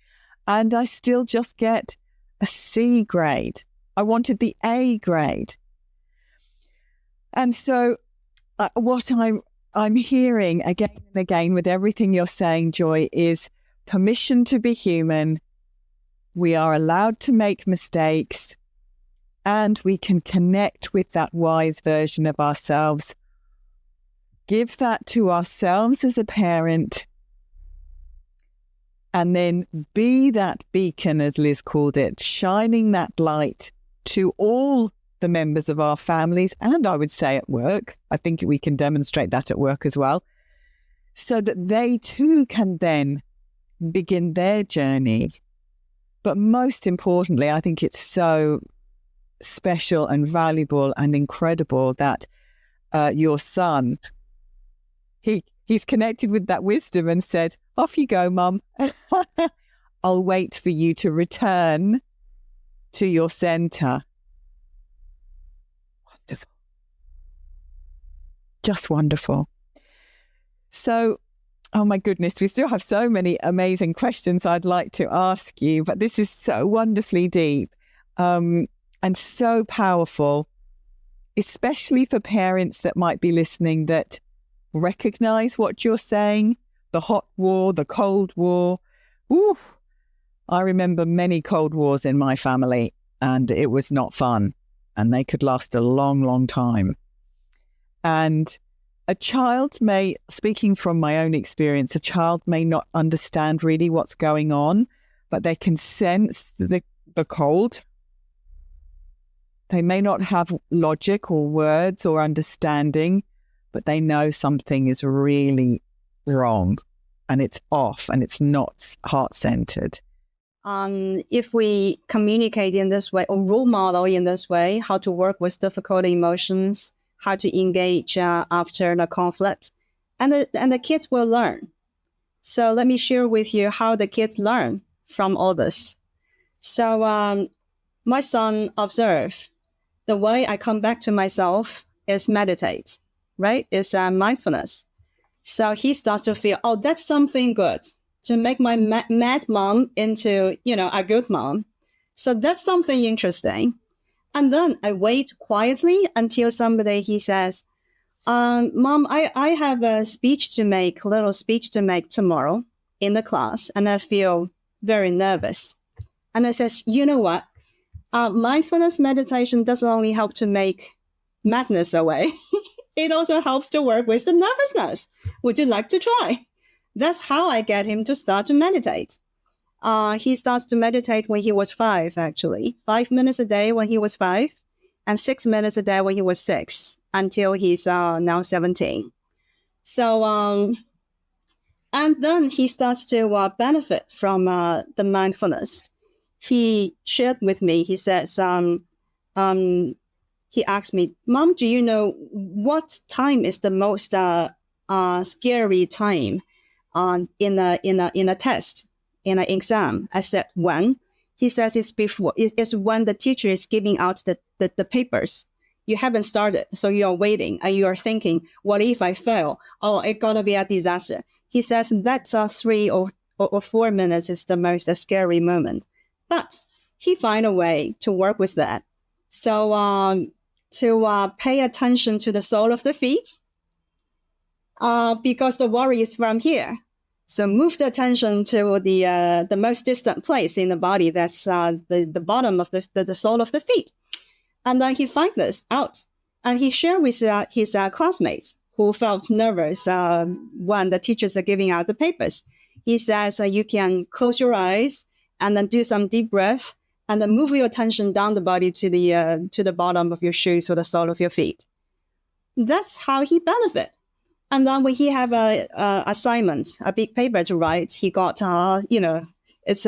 And I still just get a C grade. I wanted the A grade. And so what I'm hearing again and again with everything you're saying, Joy, is permission to be human. We are allowed to make mistakes, and we can connect with that wise version of ourselves. Give that to ourselves as a parent, and then be that beacon, as Liz called it, shining that light to all the members of our families, and I would say at work. I think we can demonstrate that at work as well, so that they too can then begin their journey. But most importantly, I think it's so special and valuable and incredible that your son, he's connected with that wisdom and said, off you go, Mum. I'll wait for you to return to your center. Wonderful. Just wonderful. So, oh my goodness, we still have so many amazing questions I'd like to ask you, but this is so wonderfully deep and so powerful, especially for parents that might be listening that recognize what you're saying, the hot war, the cold war. Ooh, I remember many cold wars in my family, and it was not fun, and they could last a long, long time. And a child may, speaking from my own experience, a child may not understand really what's going on, but they can sense the cold. They may not have logic or words or understanding, but they know something is really wrong and it's off and it's not heart-centered. If we communicate in this way or role model in this way, how to work with difficult emotions, how to engage after the conflict, and the kids will learn. So let me share with you how the kids learn from all this. So my son observed the way I come back to myself is meditate, right? It's mindfulness. So he starts to feel, oh, that's something good to make my mad mom into, a good mom. So that's something interesting. And then I wait quietly until somebody, he says, Mom, I have a little speech to make tomorrow in the class, and I feel very nervous. And I says, you know what? Mindfulness meditation doesn't only help to make madness away. It also helps to work with the nervousness. Would you like to try? That's how I get him to start to meditate. He starts to meditate when he was 5, actually. 5 minutes a day when he was 5, and 6 minutes a day when he was 6, until he's now 17. So, and then he starts to benefit from the mindfulness. He shared with me, he says, he asked me, Mom, do you know what time is the most scary time in a test, in an exam? I said, when? He says it's when the teacher is giving out the papers. You haven't started, so you're waiting and you're thinking, what if I fail? Oh, it's gonna be a disaster. He says that's 3 or 4 minutes is the most scary moment. But he find a way to work with that. So to pay attention to the sole of the feet, because the worry is from here. So move the attention to the most distant place in the body. That's the bottom of the sole of the feet. And then he find this out. And he shared with his classmates who felt nervous when the teachers are giving out the papers. He says you can close your eyes and then do some deep breath and then move your attention down the body to the bottom of your shoes or the sole of your feet. That's how he benefit. And then when he have a assignment, a big paper to write, he got, it's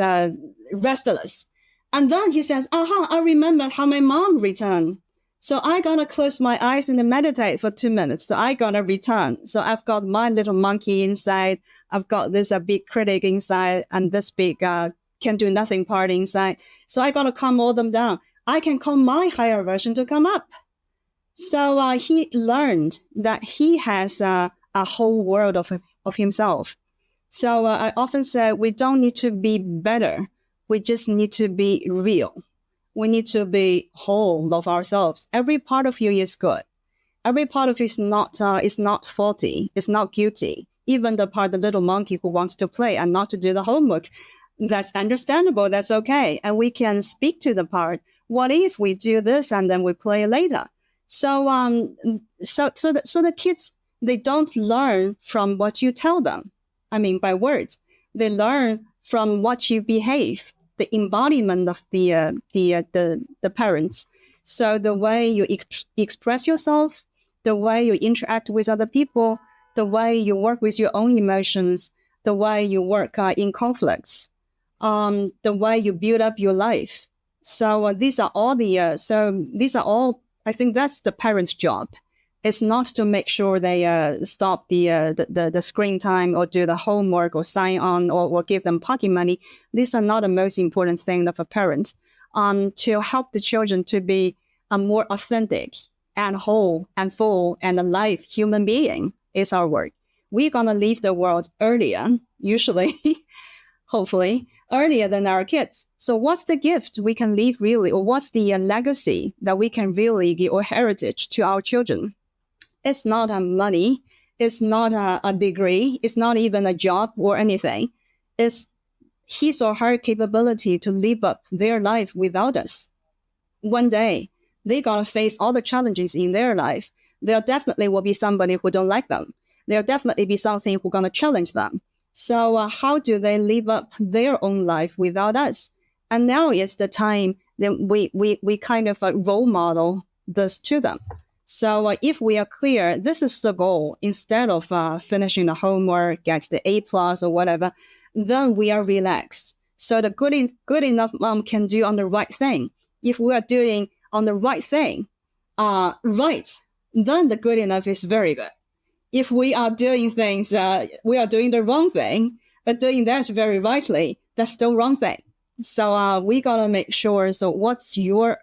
restless. And then he says, I remember how my mom returned. So I gotta close my eyes and meditate for 2 minutes. So I gotta return. So I've got my little monkey inside. I've got this big critic inside and this big can do nothing part inside. So I gotta calm all them down. I can call my higher version to come up. So he learned that he has a whole world of himself. So I often say we don't need to be better. We just need to be real. We need to be whole of ourselves. Every part of you is good. Every part of you is not faulty. It's not guilty. Even the little monkey who wants to play and not to do the homework, that's understandable. That's okay. And we can speak to the part. What if we do this and then we play later? So the kids, they don't learn from what you tell them. I mean, by words, they learn from what you behave. The embodiment of the parents. So the way you express yourself, the way you interact with other people, the way you work with your own emotions, the way you work in conflicts, the way you build up your life. So these are all I think that's the parents' job. It's not to make sure they stop the screen time or do the homework or sign on or give them pocket money. These are not the most important thing of a parent. To help the children to be a more authentic and whole and full and alive human being is our work. We're gonna leave the world earlier, usually, hopefully, earlier than our kids. So what's the gift we can leave really, or what's the legacy that we can really give or heritage to our children? It's not money. It's not a degree. It's not even a job or anything. It's his or her capability to live up their life without us. One day, they gotta face all the challenges in their life. There definitely will be somebody who don't like them. There'll definitely be something who's gonna challenge them. So how do they live up their own life without us? And now is the time that we kind of role model this to them. So if we are clear, this is the goal, instead of finishing the homework, get the A+ or whatever, then we are relaxed. So the good enough mom can do on the right thing. If we are doing on the right thing, right, then the good enough is very good. If we are doing things, we are doing the wrong thing, but doing that very rightly, that's the wrong thing. So we gotta make sure, so what's your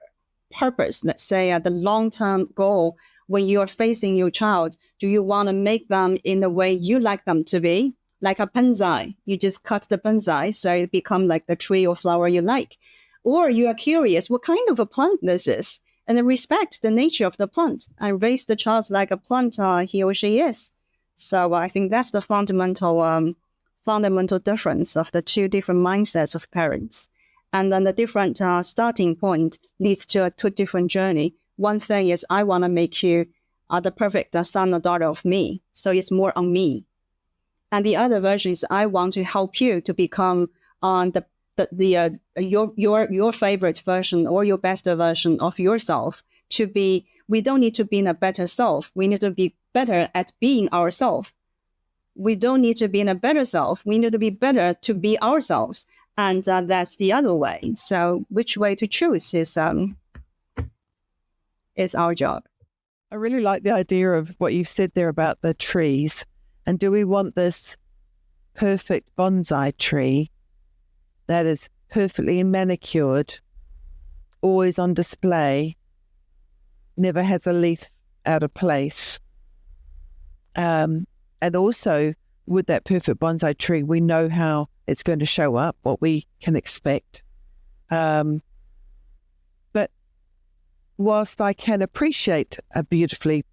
purpose? Let's say the long-term goal when you're facing your child. Do you want to make them in the way you like them to be? Like a bonsai, you just cut the bonsai so it become like the tree or flower you like. Or you are curious what kind of a plant this is, and then respect the nature of the plant and raise the child like a plant he or she is. So I think that's the fundamental difference of the two different mindsets of parents. And then the different starting point leads to a two different journey. One thing is I want to make you the perfect son or daughter of me. So it's more on me. And the other version is I want to help you to become your favorite version or your best version of yourself. We don't need to be in a better self. We need to be better at being ourselves. We don't need to be in a better self. We need to be better to be ourselves. And that's the other way. So which way to choose is our job. I really like the idea of what you said there about the trees. And do we want this perfect bonsai tree that is perfectly manicured, always on display, never has a leaf out of place? And also, with that perfect bonsai tree, we know how it's going to show up, what we can expect. But whilst I can appreciate a beautifully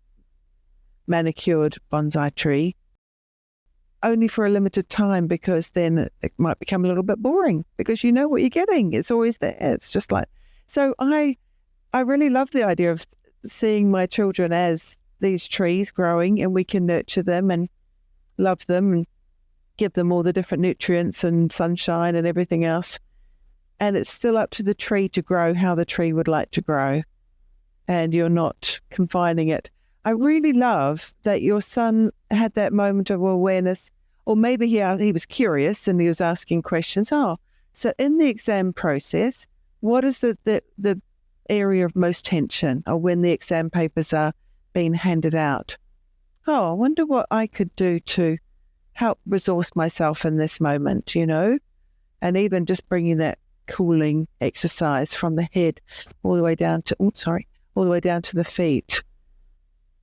manicured bonsai tree, only for a limited time, because then it might become a little bit boring because you know what you're getting. It's always there. It's just like, so I really love the idea of seeing my children as these trees growing, and we can nurture them and love them and give them all the different nutrients and sunshine and everything else. And it's still up to the tree to grow how the tree would like to grow. And you're not confining it. I really love that your son had that moment of awareness, or maybe he was curious and he was asking questions. Oh, so in the exam process, what is the area of most tension, or when the exam papers are being handed out? Oh, I wonder what I could do to help resource myself in this moment, and even just bringing that cooling exercise from the head all the way down to the feet.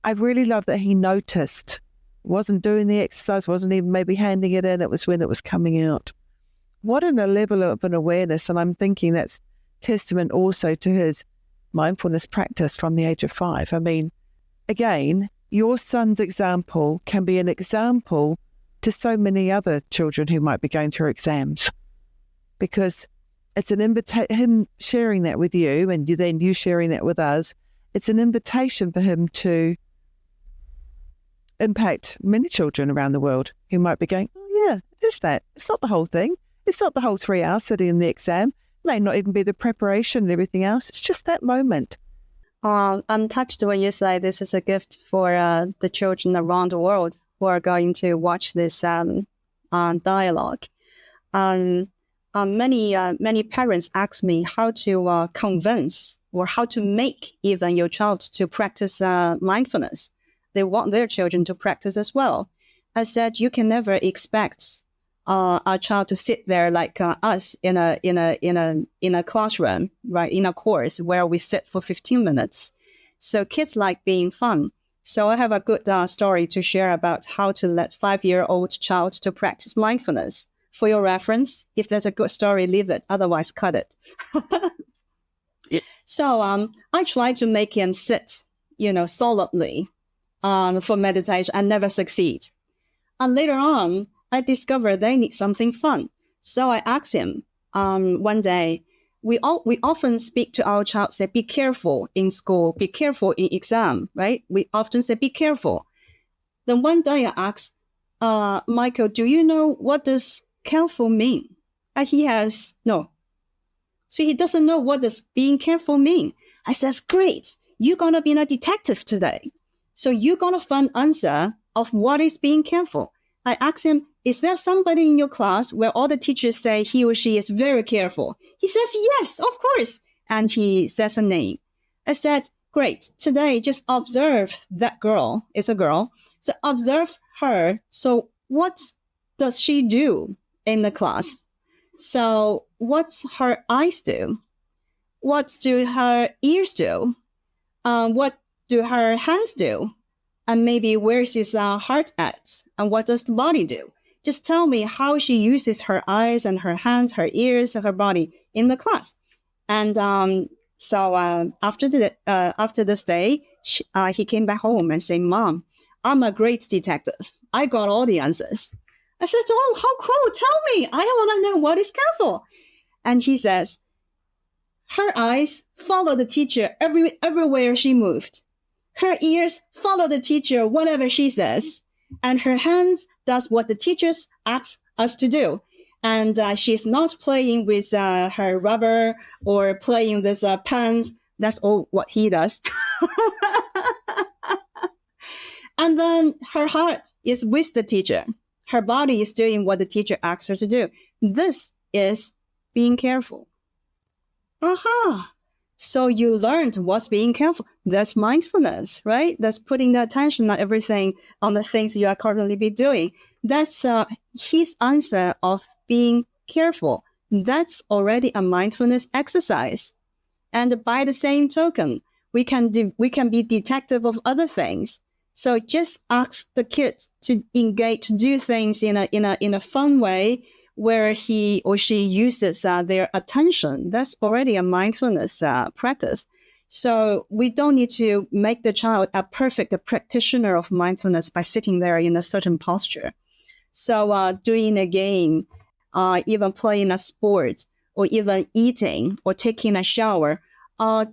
I really love that he noticed, wasn't doing the exercise, wasn't even maybe handing it in, it was when it was coming out. What a level of an awareness, and I'm thinking that's testament also to his mindfulness practice from the age of 5. I mean, again, your son's example can be an example to so many other children who might be going through exams, because it's an invitation, him sharing that with you and you sharing that with us. It's an invitation for him to impact many children around the world who might be going, oh yeah, it is that. It's not the whole thing. It's not the whole 3 hours sitting in the exam. It may not even be the preparation and everything else. It's just that moment. I'm touched when you say this is a gift for the children around the world who are going to watch this dialogue. Many parents ask me how to convince or how to make even your child to practice mindfulness. They want their children to practice as well. I said you can never expect our child to sit there like us in a classroom, right, in a course where we sit for 15 minutes. So kids like being fun. So I have a good story to share about how to let 5-year-old child to practice mindfulness. For your reference, if there's a good story, leave it. Otherwise, cut it. Yeah. So I try to make him sit, solidly for meditation and never succeed. And later on, I discovered they need something fun. So I asked him one day, we often speak to our child, say, be careful in school, be careful in exam, right? We often say, be careful. Then one day I asked, Michael, do you know what does careful mean? And he has no. So he doesn't know what does being careful mean. I says, great, you're going to be a detective today. So you're going to find answer of what is being careful. I asked him, is there somebody in your class where all the teachers say he or she is very careful? He says, yes, of course. And he says a name. I said, great, today just observe that girl. It's a girl. So observe her. So what does she do in the class? So what's her eyes do? What do her ears do? What do her hands do? And maybe where's his heart at? And what does the body do? Just tell me how she uses her eyes and her hands, her ears, and her body in the class. And so after this day, he came back home and said, Mom, I'm a great detective. I got all the answers. I said, oh, how cool. Tell me. I want to know what is careful. And he says, her eyes follow the teacher everywhere she moved. Her ears follow the teacher whatever she says. And her hands does what the teachers ask us to do. And she's not playing with her rubber or playing with pens. That's all what he does. And then her heart is with the teacher. Her body is doing what the teacher asks her to do. This is being careful. Aha. So you learned what's being careful. That's mindfulness, right? That's putting the attention on everything, on the things you are currently be doing. That's his answer of being careful. That's already a mindfulness exercise. And by the same token, we can be detective of other things. So just ask the kids to engage, to do things in a fun way, where he or she uses their attention. That's already a mindfulness practice. So we don't need to make the child a perfect practitioner of mindfulness by sitting there in a certain posture. So doing a game, even playing a sport, or even eating or taking a shower,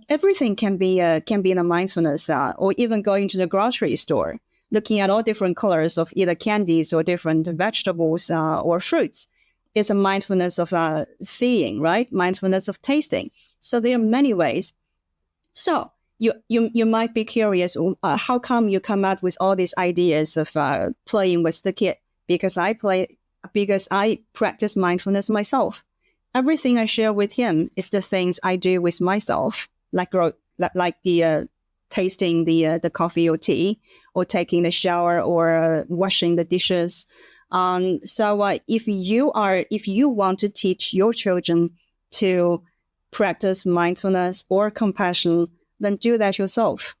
everything can be in a mindfulness, or even going to the grocery store, looking at all different colors of either candies or different vegetables or fruits. It's a mindfulness of seeing, right? Mindfulness of tasting. So there are many ways. So you might be curious, how come you come up with all these ideas of playing with the kid? Because I practice mindfulness myself. Everything I share with him is the things I do with myself, like the tasting the coffee or tea, or taking a shower, or washing the dishes. So if you want to teach your children to practice mindfulness or compassion, then do that yourself.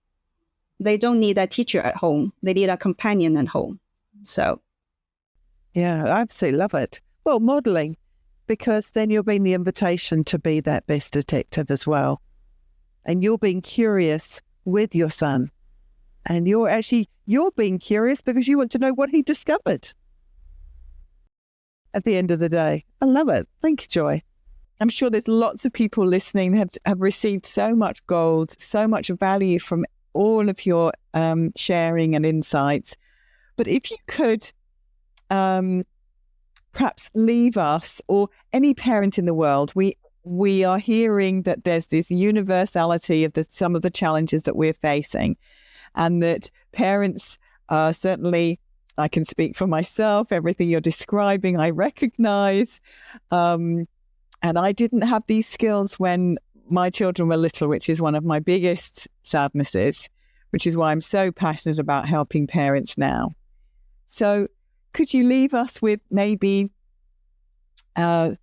They don't need a teacher at home. They need a companion at home. So. Yeah, I absolutely love it. Well, modeling, because then you're being the invitation to be that best detective as well. And you're being curious with your son. And you're being curious because you want to know what he discovered at the end of the day. I love it. Thank you, Joy. I'm sure there's lots of people listening have received so much gold, so much value from all of your sharing and insights. But if you could perhaps leave us, or any parent in the world, we are hearing that there's this universality of some of the challenges that we're facing, and that parents are certainly, I can speak for myself, everything you're describing, I recognize. And I didn't have these skills when my children were little, which is one of my biggest sadnesses, which is why I'm so passionate about helping parents now. So could you leave us with maybe a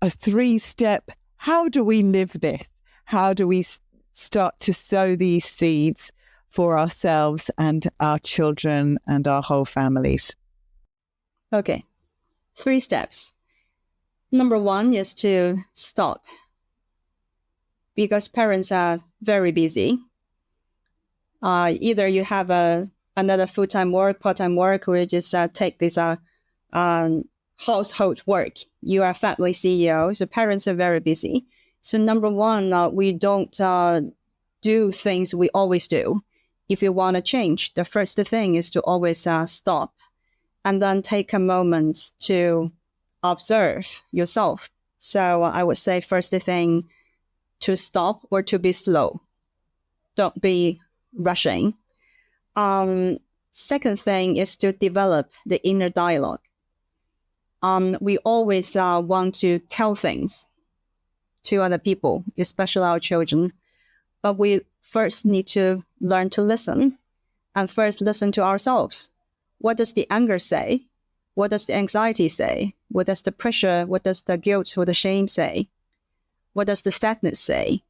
3-step, how do we live this? How do we start to sow these seeds for ourselves and our children and our whole families? Okay, 3 steps. Number 1 is to stop, because parents are very busy. Either you have another full-time work, part-time work, or you just take this household work. You are a family CEO, so parents are very busy. So number 1, we don't do things we always do. If you want to change, the first thing is to always stop, and then take a moment to observe yourself. So I would say first thing, to stop or to be slow. Don't be rushing. Second thing is to develop the inner dialogue. We always want to tell things to other people, especially our children, but we first need to learn to listen, and first listen to ourselves. What does the anger say? What does the anxiety say? What does the pressure, what does the guilt or the shame say? What does the sadness say?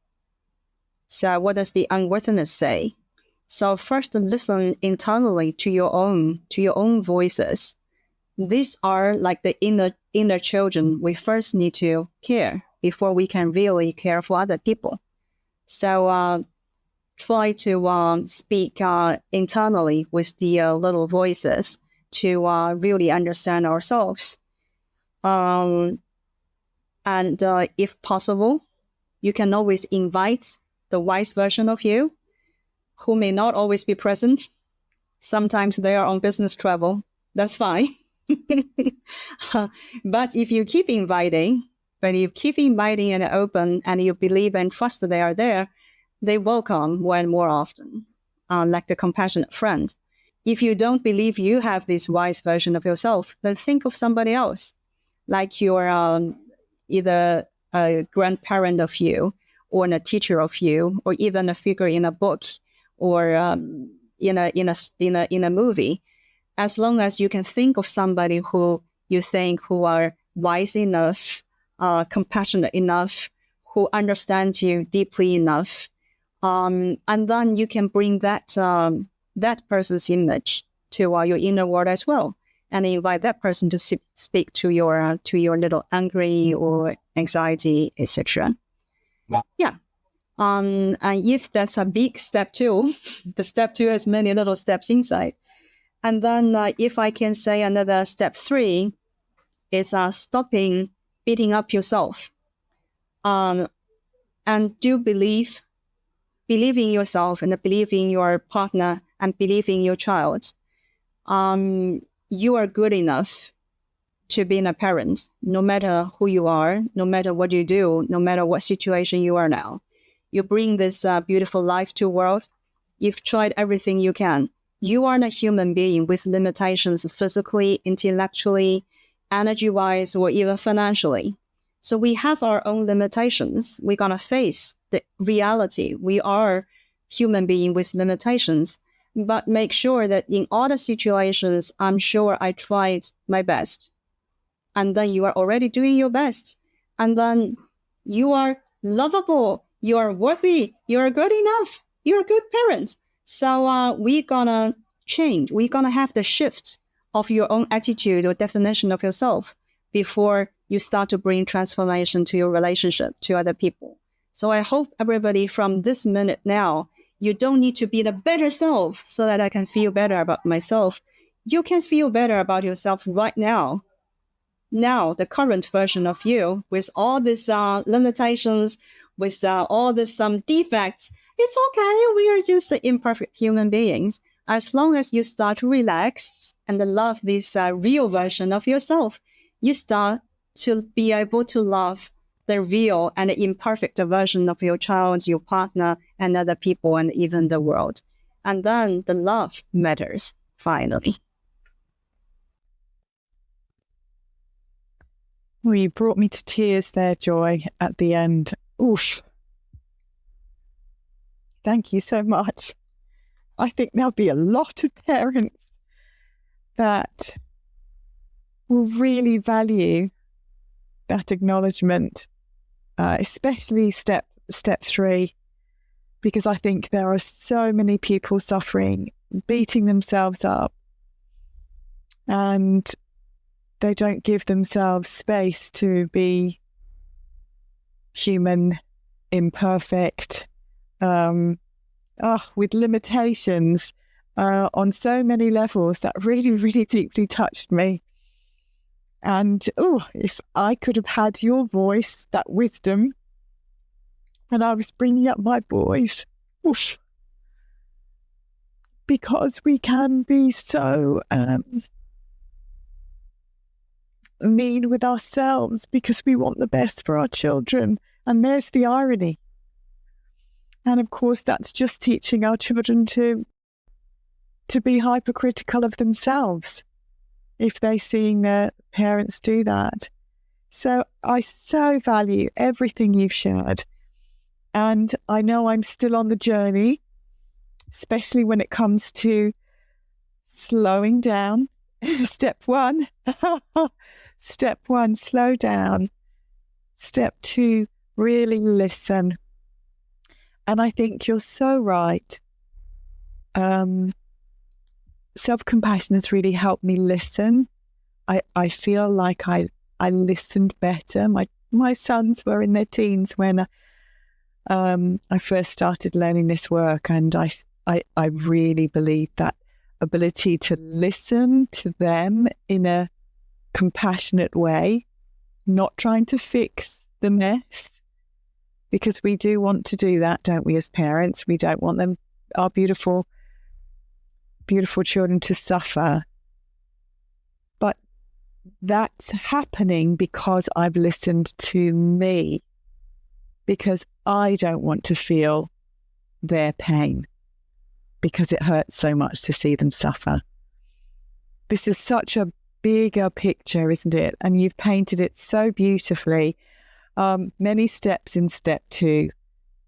So what does the unworthiness say? So first listen internally to your own voices. These are like the inner children we first need to hear before we can really care for other people. So try to speak internally with the little voices to really understand ourselves. And if possible, you can always invite the wise version of you, who may not always be present. Sometimes they are on business travel. That's fine. But if you keep inviting, and open, and you believe and trust that they are there, they will come more and more often, like the compassionate friend. If you don't believe you have this wise version of yourself, then think of somebody else, like your either a grandparent of you, or a teacher of you, or even a figure in a book, or in a movie. As long as you can think of somebody who you think who are wise enough, compassionate enough, who understand you deeply enough, and then you can bring that person's image to your inner world as well, and invite that person to speak to your little angry or anxiety, etc. Yeah. And if that's a big step 2, the step 2 has many little steps inside. And then if I can say another step 3 is stopping beating up yourself. And do believe in yourself, and believe in your partner, and believe in your child. You are good enough to be a parent, no matter who you are, no matter what you do, no matter what situation you are now. You bring this beautiful life to the world. You've tried everything you can. You are a human being with limitations physically, intellectually, energy-wise, or even financially. So we have our own limitations. We're going to face the reality. We are human beings with limitations. But make sure that in all the situations, I'm sure I tried my best. And then you are already doing your best. And then you are lovable. You are worthy. You are good enough. You're a good parent. So we're going to change. We're going to have the shift of your own attitude or definition of yourself before you start to bring transformation to your relationship to other people. So I hope everybody from this minute now, you don't need to be the better self so that I can feel better about myself. You can feel better about yourself right now. Now, the current version of you, with all these limitations, with all these defects, it's okay. We are just imperfect human beings. As long as you start to relax and love this real version of yourself, you start to be able to love the real and imperfect version of your child, your partner, and other people, and even the world. And then the love matters, finally. Well, you brought me to tears there, Joy, at the end. Oof. Thank you so much. I think there'll be a lot of parents that will really value that acknowledgement, especially step 3, because I think there are so many people suffering, beating themselves up, and they don't give themselves space to be human, imperfect, with limitations on so many levels. That really, really deeply touched me. And if I could have had your voice, that wisdom, when I was bringing up my boys, because we can be so mean with ourselves because we want the best for our children. And there's the irony. And of course, that's just teaching our children to be hypercritical of themselves if they're seeing their parents do that. So I so value everything you've shared. And I know I'm still on the journey, especially when it comes to slowing down. Step 1. Step 1, slow down. Step 2, really listen. And I think you're so right. Self-compassion has really helped me listen. I feel like I listened better. My sons were in their teens when I first started learning this work, and I really believe that ability to listen to them in a compassionate way, not trying to fix the mess, because we do want to do that, don't we, as parents? We don't want them, our beautiful, beautiful children, to suffer. But that's happening because I've listened to me, because I don't want to feel their pain, because it hurts so much to see them suffer. This is such a bigger picture, isn't it? And you've painted it so beautifully. Many steps in step 2.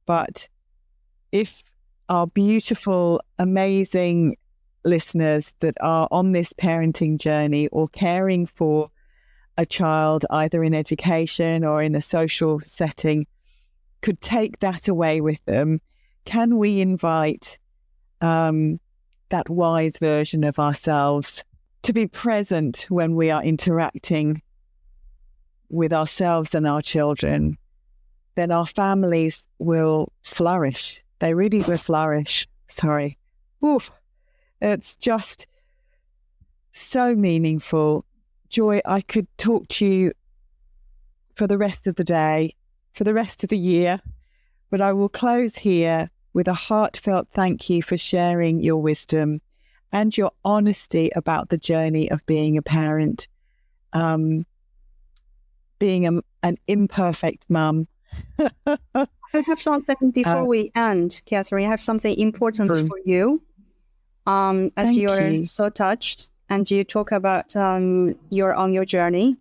But if our beautiful, amazing listeners that are on this parenting journey or caring for a child, either in education or in a social setting, could take that away with them, can we invite that wise version of ourselves to be present when we are interacting with ourselves and our children? Then our families will flourish. They really will flourish. Sorry. Oof. It's just so meaningful. Joy, I could talk to you for the rest of the day, for the rest of the year, but I will close here with a heartfelt thank you for sharing your wisdom and your honesty about the journey of being a parent, being an imperfect mum, I have something before we end, Catherine. I have something important for you. As Thank you're you. so touched and you talk about you're on your journey.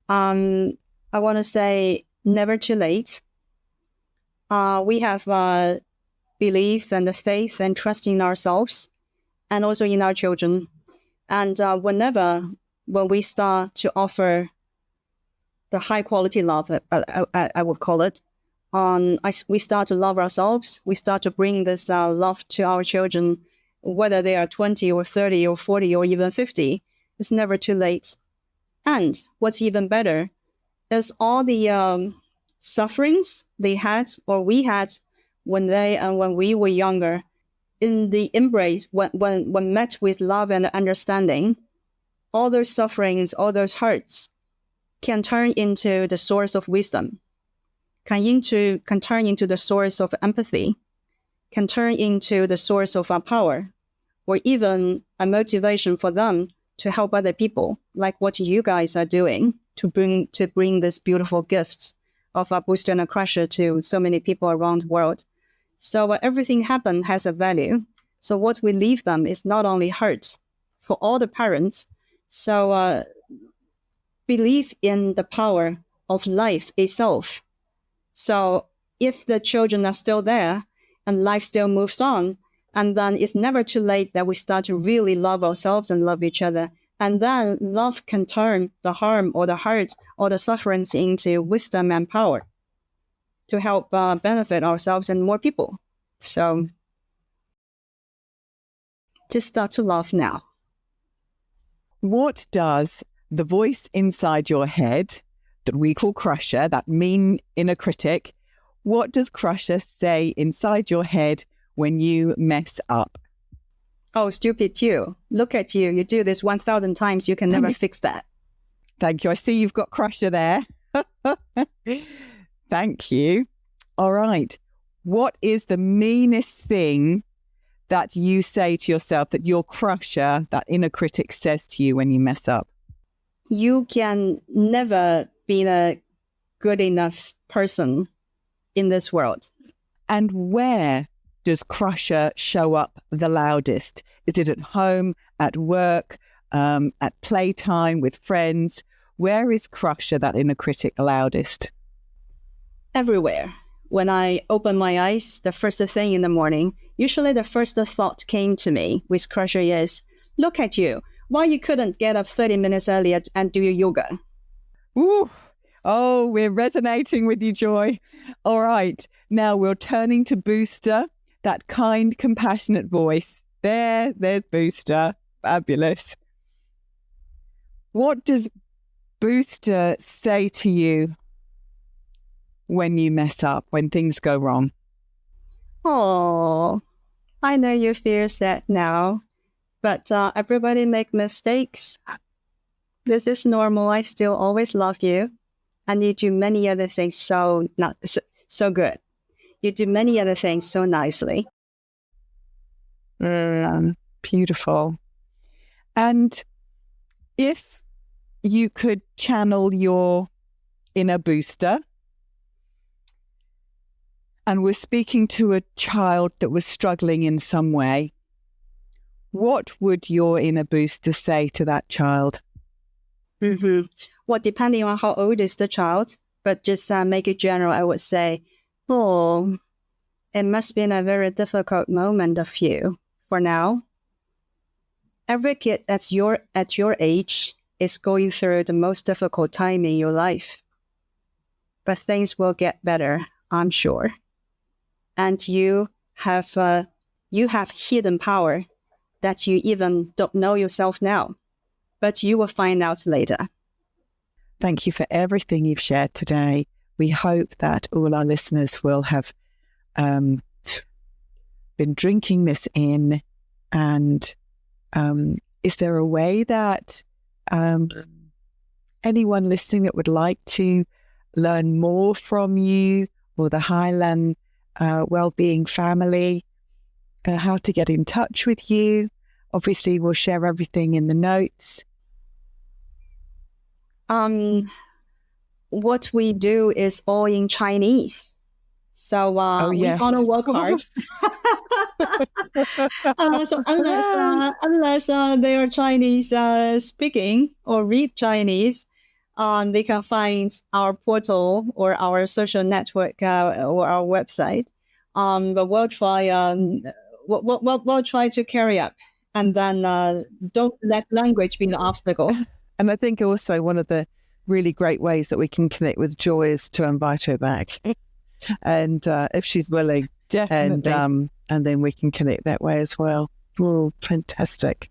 I want to say never too late. We have belief and the faith and trust in ourselves and also in our children. And when we start to offer the high quality love, I would call it, we start to love ourselves. We start to bring this love to our children, whether they are 20 or 30 or 40 or even 50. It's never too late. And what's even better is all the sufferings they had or we had when we were younger, in the embrace, when met with love and understanding, all those sufferings, all those hurts can turn into the source of wisdom, can turn into the source of empathy, can turn into the source of power, or even a motivation for them to help other people, like what you guys are doing to bring this beautiful gifts of a booster and a crusher to so many people around the world. So everything has a value. So what we leave them is not only hurt for all the parents. So believe in the power of life itself. So if the children are still there and life still moves on, and then it's never too late that we start to really love ourselves and love each other. And then love can turn the harm or the hurt or the sufferings into wisdom and power to help benefit ourselves and more people. So just start to love now. What does the voice inside your head that we call Crusher, that mean inner critic, what does Crusher say inside your head when you mess up? Oh, stupid you. Look at you. You do this 1,000 times. You can never fix that. Thank you. I see you've got Crusher there. Thank you. All right. What is the meanest thing that you say to yourself, that your Crusher, that inner critic, says to you when you mess up? You can never be a good enough person in this world. And where does Crusher show up the loudest? Is it at home, at work, at playtime with friends? Where is Crusher, that inner critic, loudest? Everywhere. When I open my eyes, the first thing in the morning, usually the first thought came to me with Crusher is, look at you. Why you couldn't get up 30 minutes earlier and do your yoga? Ooh. Oh, we're resonating with you, Joy. All right. Now we're turning to Booster, that kind, compassionate voice. There's Booster. Fabulous. What does Booster say to you when you mess up, when things go wrong? Oh, I know you feel sad now, but everybody make mistakes. This is normal. I still always love you. And you do many other things so good. You do many other things so nicely. Beautiful. And if you could channel your inner Booster and were speaking to a child that was struggling in some way, what would your inner Booster say to that child? Well, depending on how old is the child, but just make it general, I would say, oh, it must be a very difficult moment of you for now. Every kid at your age is going through the most difficult time in your life. But things will get better, I'm sure. And you have hidden power that you even don't know yourself now. But you will find out later. Thank you for everything you've shared today. We hope that all our listeners will have been drinking this in. And is there a way that anyone listening that would like to learn more from you or the Highland Wellbeing family, how to get in touch with you? Obviously, we'll share everything in the notes. What we do is all in Chinese. So yes. we're gonna work hard. So unless they are Chinese speaking or read Chinese, they can find our portal or our social network or our website. But we'll try. We'll try to carry up, and then don't let language be an obstacle. And I think also one of the really great ways that we can connect with Joy is to invite her back, and if she's willing, Definitely. and then we can connect that way as well. Oh, fantastic!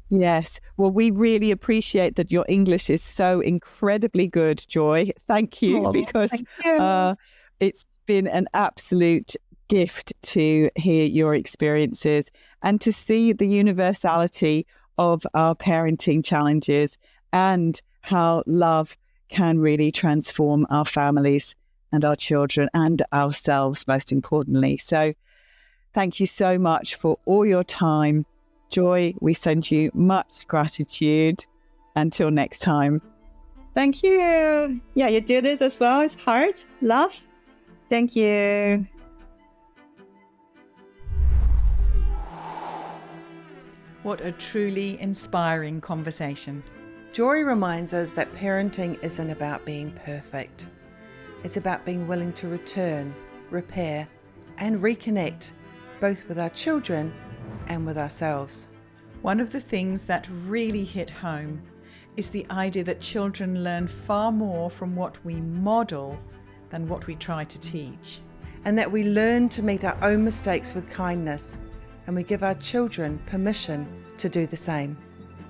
Yes. Well, we really appreciate that your English is so incredibly good, Joy. Thank you, because Thank you. it's been an absolute gift to hear your experiences and to see the universality of our parenting challenges and how love can really transform our families and our children and ourselves, most importantly. So thank you so much for all your time. Joy, we send you much gratitude. Until next time. Thank you. Yeah, you do this as well. It's hard. Love. Thank you. What a truly inspiring conversation. Joy reminds us that parenting isn't about being perfect. It's about being willing to return, repair, and reconnect, both with our children and with ourselves. One of the things that really hit home is the idea that children learn far more from what we model than what we try to teach. And that we learn to meet our own mistakes with kindness, and we give our children permission to do the same.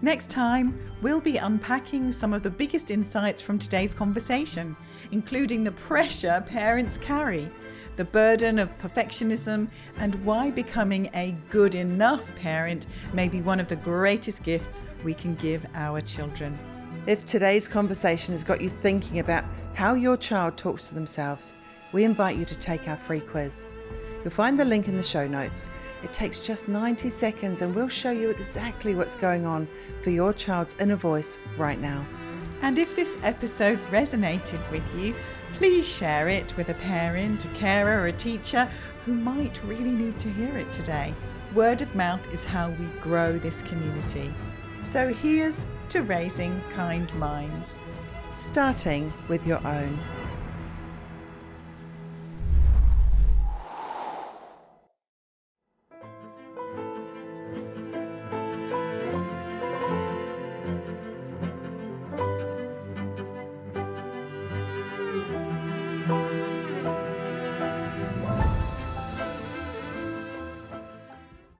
Next time, we'll be unpacking some of the biggest insights from today's conversation, including the pressure parents carry, the burden of perfectionism, and why becoming a good enough parent may be one of the greatest gifts we can give our children. If today's conversation has got you thinking about how your child talks to themselves, we invite you to take our free quiz. You'll find the link in the show notes. It takes just 90 seconds and we'll show you exactly what's going on for your child's inner voice right now. And if this episode resonated with you, please share it with a parent, a carer, or a teacher who might really need to hear it today. Word of mouth is how we grow this community. So here's to raising kind minds. Starting with your own.